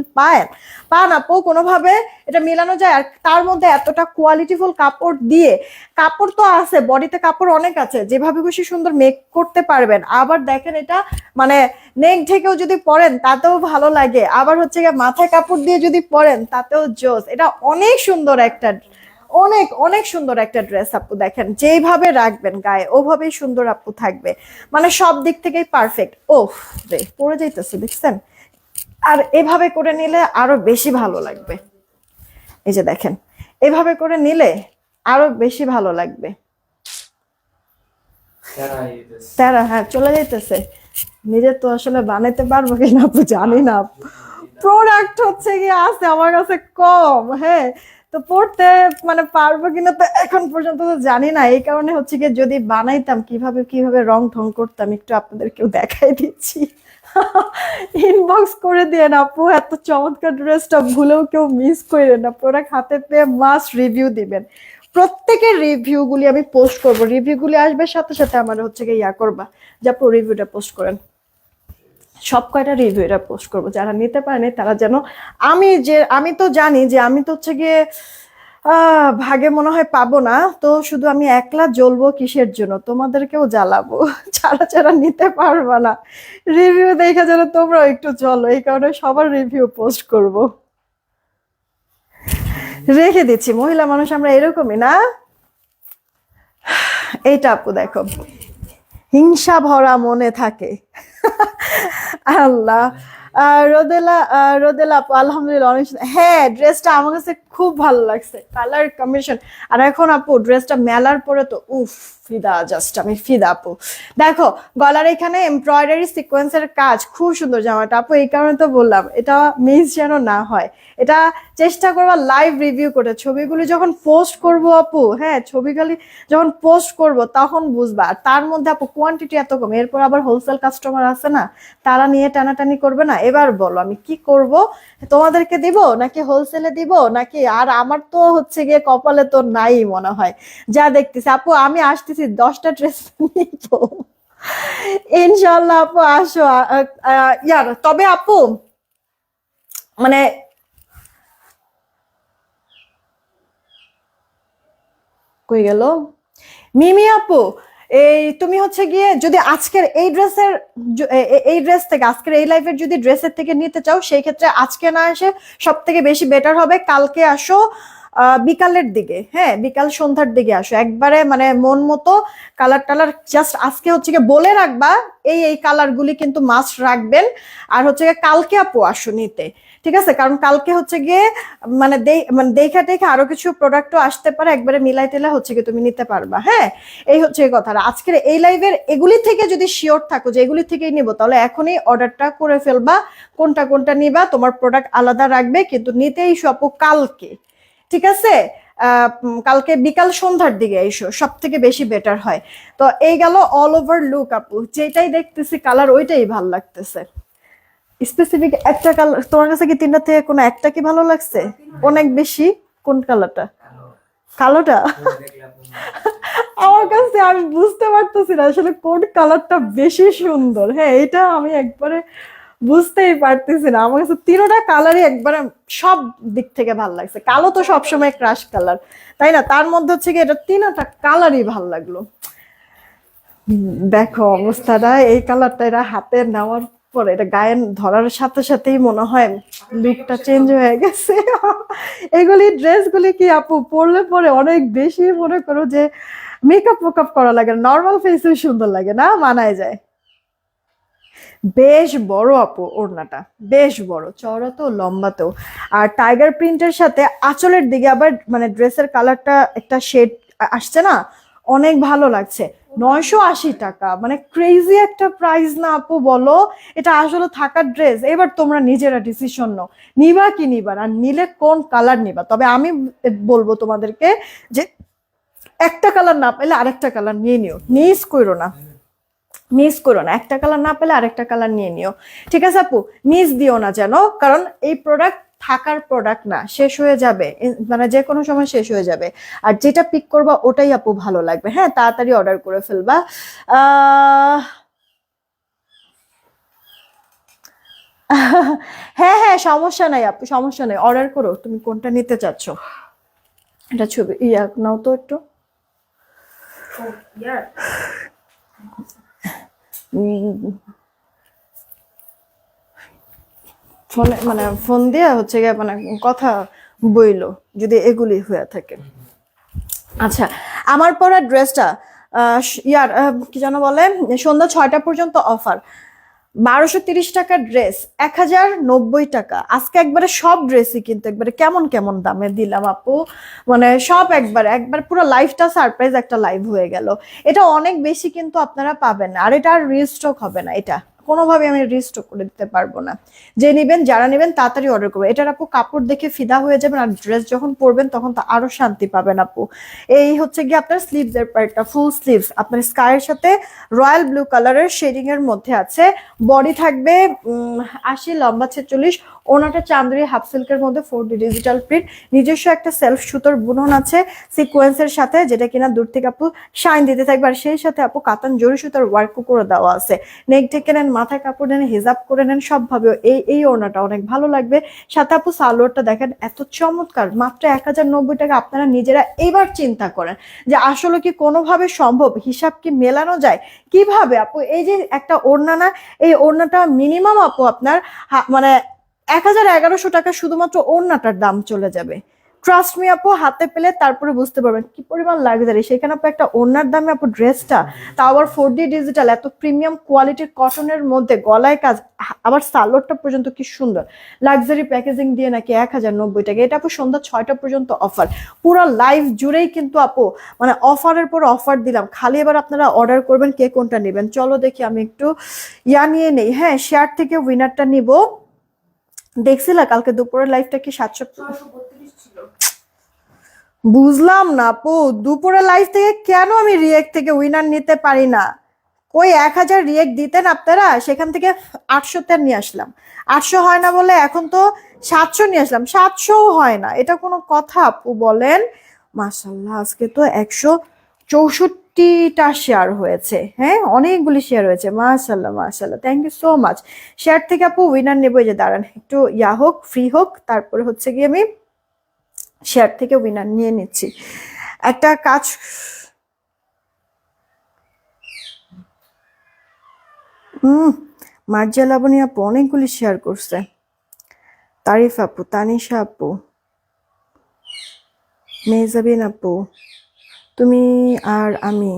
পান আপু? কোনোভাবে এটা মিলানো যায়? আর তার মধ্যে এতটা কোয়ালিটিফুল কাপড় দিয়ে, কাপড় তো আছে, বডিতে কাপড় অনেক আছে, যেভাবে খুশি সুন্দর মেক করতে পারবেন। আবার দেখেন এটা মানে নেক ঢেকেও যদি পরেন তাতেও ভালো লাগে, আবার হচ্ছে গিয়ে মাথায় কাপড় দিয়ে যদি পরেন তাতেও জোস। এটা অনেক সুন্দর একটা, অনেক অনেক সুন্দর একটা ড্রেস আপু। দেখেন যেইভাবে রাখবেন গায়ে ওভাবেই সুন্দর আপু থাকবে, মানে সব দিক থেকেই পারফেক্ট। ওহ রে, পরে যাইতেছে দেখছেন। আর এভাবে করে নিলে আরো বেশি ভালো লাগবে। এই যে দেখেন, এভাবে করে নিলে আরো বেশি ভালো লাগবে। তারা হ্যাঁ চলে যাইতেছে, নিজে তো আসলে বানাইতে পারবো কিনা আপু জানি না। প্রোডাক্ট হচ্ছে গিয়ে আছে আমার কাছে কম, হ্যাঁ, তো পড়তে মানে পারবো কিনা তো এখন পর্যন্ত তো জানি না। এই কারণে হচ্ছে গিয়ে যদি বানাইতাম কিভাবে কিভাবে রং ঢং করতাম একটু আপনাদেরকেও দেখাই দিচ্ছি। ইনবক্স করে দিয়ে না আপু, এত চমৎকার ড্রেসটা ভুলেও কেউ মিস করে না। প্রোডাক্ট হাতে পেয়ে মাস্ট রিভিউ দিবেন। প্রত্যেকের রিভিউ গুলি আমি পোস্ট করব, রিভিউ গুলি আসবে সাথে সাথে আমার হচ্ছে গিয়ে ইয়া করবা যে আপু রিভিউটা পোস্ট করেন। সব কয়টা রিভিউ এটা পোস্ট করবো, যারা নিতে পারেনি তারা যেন, আমি তো জানি যে আমি তো হচ্ছে গিয়ে ভাগে মনে হয় পাবো না, তো শুধু আমি একলা জ্বলবো কিসের জন্য, তোমাদেরকেও জ্বালাবো যারা যারা নিতে পারবা না। রিভিউ দেখে যেন তোমরাও একটু চলো, এই কারণে সবার রিভিউ পোস্ট করব। রেখে দিচ্ছি, মহিলা মানুষ আমরা এরকমই না। এইটা আপু দেখো, হিংসা ভরা মনে থাকে। আল্লাহ। রোদেলা আপু আলহামদুলিল্লাহ অনেক সুন্দর। হ্যাঁ, ড্রেসটা আমার কাছে খুব ভালো লাগছে, কালার কম্বিনেশন। আর এখন আপু ড্রেসটা মেলার পরে তো উফ ফিদা, জাস্ট আমি ফিদা আপু। দেখো গলার এখানে এমব্রয়ডারি সিকোয়েন্সের কাজ, খুব সুন্দর জামাটা আপু। এই কারণে তো বললাম এটা মিস যেন না হয়। এটা চেষ্টা করবা লাইভ রিভিউ করতে, ছবিগুলি যখন পোস্ট করব আপু, হ্যাঁ ছবিগুলি যখন পোস্ট করব তখন বুঝবা। আর তার মধ্যে আপু কোয়ান্টিটি এত কম, এরপর আবার হোলসেল কাস্টমার আছে না, তারা নিয়ে টানাটানি করবে না। এবার বলো আমি কি করব, তোমাদেরকে দিব নাকি হোলসেলে দিব নাকি? আর আমার তো হচ্ছে গিয়ে কপালে তো নাই মনে হয়, যা দেখতেছি আপু। আমি আসতেছি 10টা ড্রেস নিব ইনশাল্লাহ আপু, আসো। ইয়ার তবে আপু মানে কই গেল মিমি আপু, এই তুমি হচ্ছে গিয়ে যদি আজকের এই ড্রেসের এই ড্রেস থেকে আজকের এই লাইফের যদি ড্রেসের থেকে নিতে চাও, সেই ক্ষেত্রে আজকে না এসে সব থেকে বেশি বেটার হবে কালকে আসো। বিকালের দিকে, হ্যাঁ বিকাল সন্ধ্যার দিকে আসো, একবারে মানে মন মতো কালার টালার জাস্ট আজকে হচ্ছে গিয়ে বলে রাখবা এই কালার গুলি কিন্তু মাস্ট রাখবেন। আর হচ্ছে গিয়ে কালকে আপু আসো নিতে, ঠিক আছে? কারণ কালকে হচ্ছে গিয়ে মানে দেখা টেখা আরো কিছু প্রোডাক্টও আসতে পারে, একবারে মিলাই টেলা হচ্ছে গিয়ে তুমি নিতে পারবা। হ্যাঁ, এই হচ্ছে এই কথা। আর আজকের এই লাইভের এগুলি থেকে যদি শিওর থাকো যে এগুলি থেকেই নিবো, তাহলে এখনই অর্ডারটা করে ফেলবা। কোনটা কোনটা নিবা, তোমার প্রোডাক্ট আলাদা রাখবে, কিন্তু নিতেই আপু কালকে, ঠিক আছে? কালকে বিকাল সন্ধ্যার দিকে এসো, সব থেকে বেশি বেটার হয়। তো এই গেল অল ওভার লুক আপু, যেটাই দেখতেছি কালার ওইটাই ভাল লাগতেছে। স্পেসিফিক একটা কালার তোমার কাছে কি তিনটা থেকে কোনো একটা কি ভালো লাগছে অনেক বেশি? কোন কালারটা? কালোটা? আমার কাছে আমি বুঝতে পারতেছি না আসলে কোন কালারটা বেশি সুন্দর। হ্যাঁ, এটা আমি একবারে বুঝতেই পারতেছি না। আমার কাছে তিনটা কালারই একবারে সব দিক থেকে ভালো লাগছে। কালো তো সবসময় ক্রাশ কালার, তাই না? তার মধ্যে হচ্ছে কি এটা তিনটা কালারই ভালো লাগলো। দেখো অবস্থাটা, এই কালারটা এরা হাতে নেওয়ার পরে এটা গায়ে ধরার সাথে সাথেই মনে হয় লুকটা চেঞ্জ হয়ে গেছে। এগুলি ড্রেসগুলি কি আপু পরলে পরে অনেক বেশি মনে করো যে মেকআপ করা লাগে, নর্মাল ফেসে সুন্দর লাগে না, মানায় যায়। বেশ বড় আপু ওড়নাটা, বেশ বড়, চওড়া তো লম্বাতেও। আর টাইগার প্রিন্টের সাথে আঁচলের দিকে আবার মানে ড্রেসের কালারটা একটা শেড আসছে না, অনেক ভালো লাগছে। 980 টাকা, মানে ক্রেজি একটা প্রাইস না আপু বলো? এটা আসলে থাকার ড্রেস। এবার তোমরা নিজেরা ডিসিশন নাও, নিবা কি নিবা না, নিলে কোন কালার নিবা। তবে আমি বলবো তোমাদেরকে যে একটা কালার না পেলে আরেকটা কালার নিয়ে নিও, মিস করো না, একটা কালার না পেলে আরেকটা কালার নিয়ে নিও, ঠিক আছে আপু? মিস দিও না যেন, কারণ এই প্রোডাক্ট থাকার প্রোডাক্ট না, শেষ হয়ে যাবে, মানে যে কোনো সময় শেষ হয়ে যাবে। আর যেটা পিক করবা ওটাই আপু ভালো লাগবে। হ্যাঁ, তাড়াতাড়ি অর্ডার করে ফেলবা। আহ হ্যাঁ হ্যাঁ, সমস্যা নাই আপু, সমস্যা নাই, অর্ডার করো। তুমি কোনটা নিতে চাচ্ছ? এটা ছবি নাও তো একটু। ও ইয়ার, উম, ফোনে মানে ফোন দিয়ে হচ্ছে গিয়ে মানে কথা বইলো, যদি এগুলি হয়ে থাকে। আচ্ছা, আমার পরা ড্রেসটা কি যেন বলে, সন্ধ্যা 6টা পর্যন্ত অফার, 1230 টাকার ড্রেস 1090 টাকা। আজকে একবারে সব ড্রেসই কিন্তু একবারে কেমন কেমন দামে দিলাম আপু, মানে সব একবার একবার পুরো লাইফটা সারপ্রাইজ একটা লাইভ হয়ে গেল। এটা অনেক বেশি কিন্তু আপনারা পাবেন না, আর এটা আর রিস্টক হবে না, এটা কোনোভাবে আমি রিস্টক করে দিতে পারবো না। যে নিবেন, যারা নেবেন তাড়াতাড়ি অর্ডার করবেন। এটার আপু কাপড় দেখে ফিদা হয়ে যাবেন, আর ড্রেস যখন পরবেন তখন তো আরো শান্তি পাবেন আপু। এই হচ্ছে গিয়ে আপনার স্লিভস এর পার্টটা, ফুল স্লিভস আপনার স্কাইয়ের সাথে রয়্যাল ব্লু কালারের শেডিং এর মধ্যে আছে। বডি থাকবে 80, লম্বা 46, ওনাটা চান্দেরি হাফ সিল্কের মধ্যে 4D ডিজিটাল প্রিন্ট, নিজস্ব একটা সেলফ সুতোর বুনন আছে সিকোয়েন্সের সাথে, যেটা কিনা দূর থেকে আপু শাইন দিতে থাকবে। আর সেই সাথে আপু কাতান জরি সুতার ওয়ার্কও করে দেওয়া আছে। নেক ঢেকে নেন, মাথায় কাপড় নেন, হিজাব করে নেন, সবভাবে এই ওড়নাটা অনেক ভালো লাগবে। সাথে আপু সালোয়ারটা দেখেন এত চমৎকার, মাত্র 1090 টাকা। আপনারা নিজেরা এইবার চিন্তা করেন যে আসলে কি কোনোভাবে সম্ভব, হিসাব কি মেলানো যায়? কিভাবে আপু এই যে একটা ওড়না না, এই ওড়নাটা মিনিমাম আপু আপনার মানে 1000-1100 টাকা শুধুমাত্র ওড়নাটার দাম চলে যাবে। ট্রাস্ট মি আপু, হাতে পেলে তারপরে বুঝতে পারবেন কি পরিমাণ লাক্সারি। সেখানে আপু একটা ওড়নার দামে আপু ড্রেসটা, তাও আবার 4D ডিজিটাল, এত প্রিমিয়াম কোয়ালিটির কটনের মধ্যে, গলায় কাজ, আবার সালোয়ারটা পর্যন্ত কি সুন্দর লাক্সারি প্যাকেজিং দিয়ে নাকি 1090 টাকা। এটা আপু সন্ধ্যা 6টা পর্যন্ত অফার, পুরো লাইভ জুড়েই কিন্তু আপু মানে অফারের পর অফার দিলাম। খালি এবার আপনারা অর্ডার করবেন কে কোনটা নেবেন। চলো দেখি আমি একটু নিয়ে নেই। হ্যাঁ, শেয়ার থেকে উইনারটা নিব। দেখছিলা কালকে দুপুরের লাইভটা কি 700? 632 ছিল। বুঝলাম না আপু, দুপুরের লাইভ থেকে কেন আমি রিয়েক্ট থেকে উইনার নিতে পারি না? ওই 1000 রিয়েক্ট দিতেন আপনারা, সেখান থেকে 800 নিয়ে আসলাম। 800 হয় না বলে এখন তো 700 নিয়ে আসলাম, 700 হয় না, এটা কোনো কথা আপু বলেন? মাশাল্লাহ, আজকে তো 164টা শেয়ার হয়েছে। হ্যাঁ, অনেকগুলি শেয়ার হয়েছে, মাশাল্লাহ মাশাল্লাহ, thank you so much. Share থেকে আপু উইনার নেবো, যে দাঁড়ান একটু হোক, ফ্রি হোক, তারপরে হচ্ছে গিয়ে আমি শেয়ার থেকে উইনার নিয়ে নিচ্ছি। একটা কাজ, মার্জিয়া লাবণী আপু অনেকগুলি শেয়ার করছে, তারিফ আপু, তানিশা আপু, মেহজাবিন আপু, তুমি আর আমি।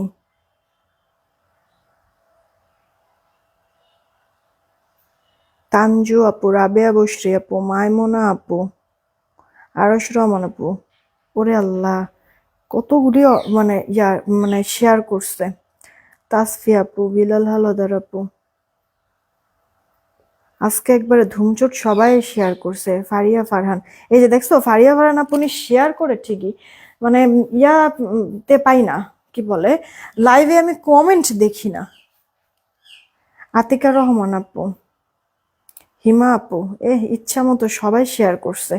তানজু আপু, রাবেয়া বসরি আপু, মাইমুনা আপু, আরশ রহমান আপু। ওরে আল্লাহ, কতগুলি মানে মানে শেয়ার করছে। তাসফি আপু, বিলাল হালদার আপু, আজকে একবারে ধুমচোট সবাই শেয়ার করছে। ফারিয়া ফারহান, এই যে দেখছো ফারিয়া ফারহান আপনি শেয়ার করে ঠিকই, মানে তে পাই না, কি বলে, লাইভে আমি কমেন্ট দেখি না। আতিকা রহমান আপু, হিমা আপু, ইচ্ছা মতো সবাই শেয়ার করছে।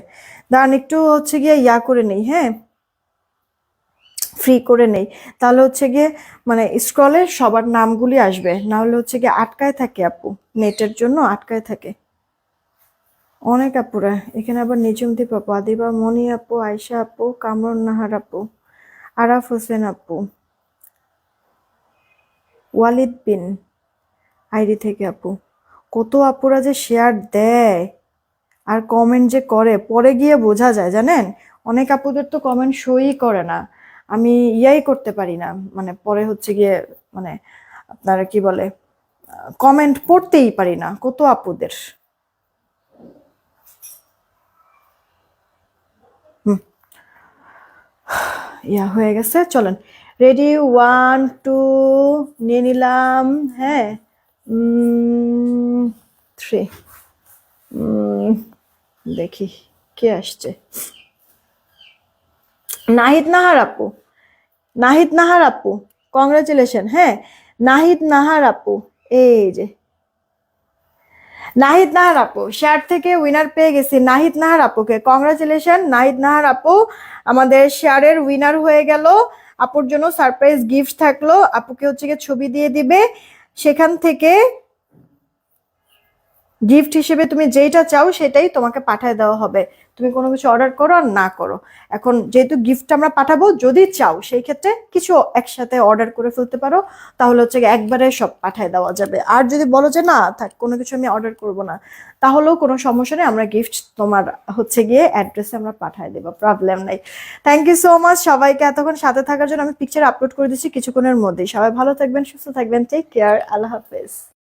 দাঁড়ান একটু হচ্ছে গিয়ে করে নেই, হ্যাঁ, ফ্রি করে নেই, তাহলে হচ্ছে গিয়ে মানে স্ক্রলে সবার নামগুলি আসবে, না হলে হচ্ছে গিয়ে আটকায় থাকে আপু, নেটের জন্য আটকায় থাকে অনেক আপুরা। এখানে আবার নিজুমদীপ আপু, আদিবা মনি আপু, আয়শা আপু, কামরুন নাহার আপু, আরাফ হোসেন আপু, ওয়ালিদ বিন আইডি থেকে আপু। কত আপুরা যে শেয়ার দেয় আর কমেন্ট যে করে, পরে গিয়ে বোঝা যায় জানেন। অনেক আপুদের তো কমেন্ট শোই করে না, আমি করতে পারি না, মানে পরে হচ্ছে গিয়ে মানে আপনারা কি বলে, কমেন্ট পড়তেই পারি না কত আপুদের। হয়ে গেছে, চলেন রেডি, 1 2 নিয়ে নিলাম, হ্যাঁ, 3, দেখি কে আসছে। নাহিদ নাহার আপু, নাহিদ নাহার আপু, কংগ্রাচুলেশন, হ্যাঁ, নাহিদ নাহার আপু, এই যে নাহিদ নাহার আপু শেয়ার থেকে উইনার পেয়ে গেছি। নাহিদ নাহার আপুকে কংগ্রাচুলেশন। নাহিদ নাহার আপু আমাদের শেয়ারের উইনার হয়ে গেল। আপুর জন্য সারপ্রাইজ গিফট থাকলো, আপুকে হচ্ছে গিয়ে ছবি দিয়ে দিবে, সেখান থেকে গিফট হিসেবে তুমি যেটা চাও সেটাই তোমাকে পাঠিয়ে দেওয়া হবে। তুমি কোনো কিছু অর্ডার করো আর না করো, এখন যেহেতু গিফট আমরা পাঠাবো, যদি চাও সেই ক্ষেত্রে কিছু একসাথে অর্ডার করে ফেলতে পারো, তাহলে হচ্ছে গিয়ে একবারে সব পাঠিয়ে দেওয়া যাবে। আর যদি বলো যে না থাক, কোনো কিছু আমি অর্ডার করব না, তাহলেও কোনো সমস্যা নেই, আমরা গিফট তোমার হচ্ছে গিয়ে অ্যাড্রেসে আমরা পাঠিয়ে দেবো, প্রবলেম নাই। থ্যাংক ইউ সো মাচ সবাইকে এতক্ষণ সাথে থাকার জন্য। আমি পিকচার আপলোড করে দিচ্ছি কিছুক্ষণের মধ্যেই। সবাই ভালো থাকবেন, সুস্থ থাকবেন, টেক কেয়ার, আল্লাহ হাফেজ।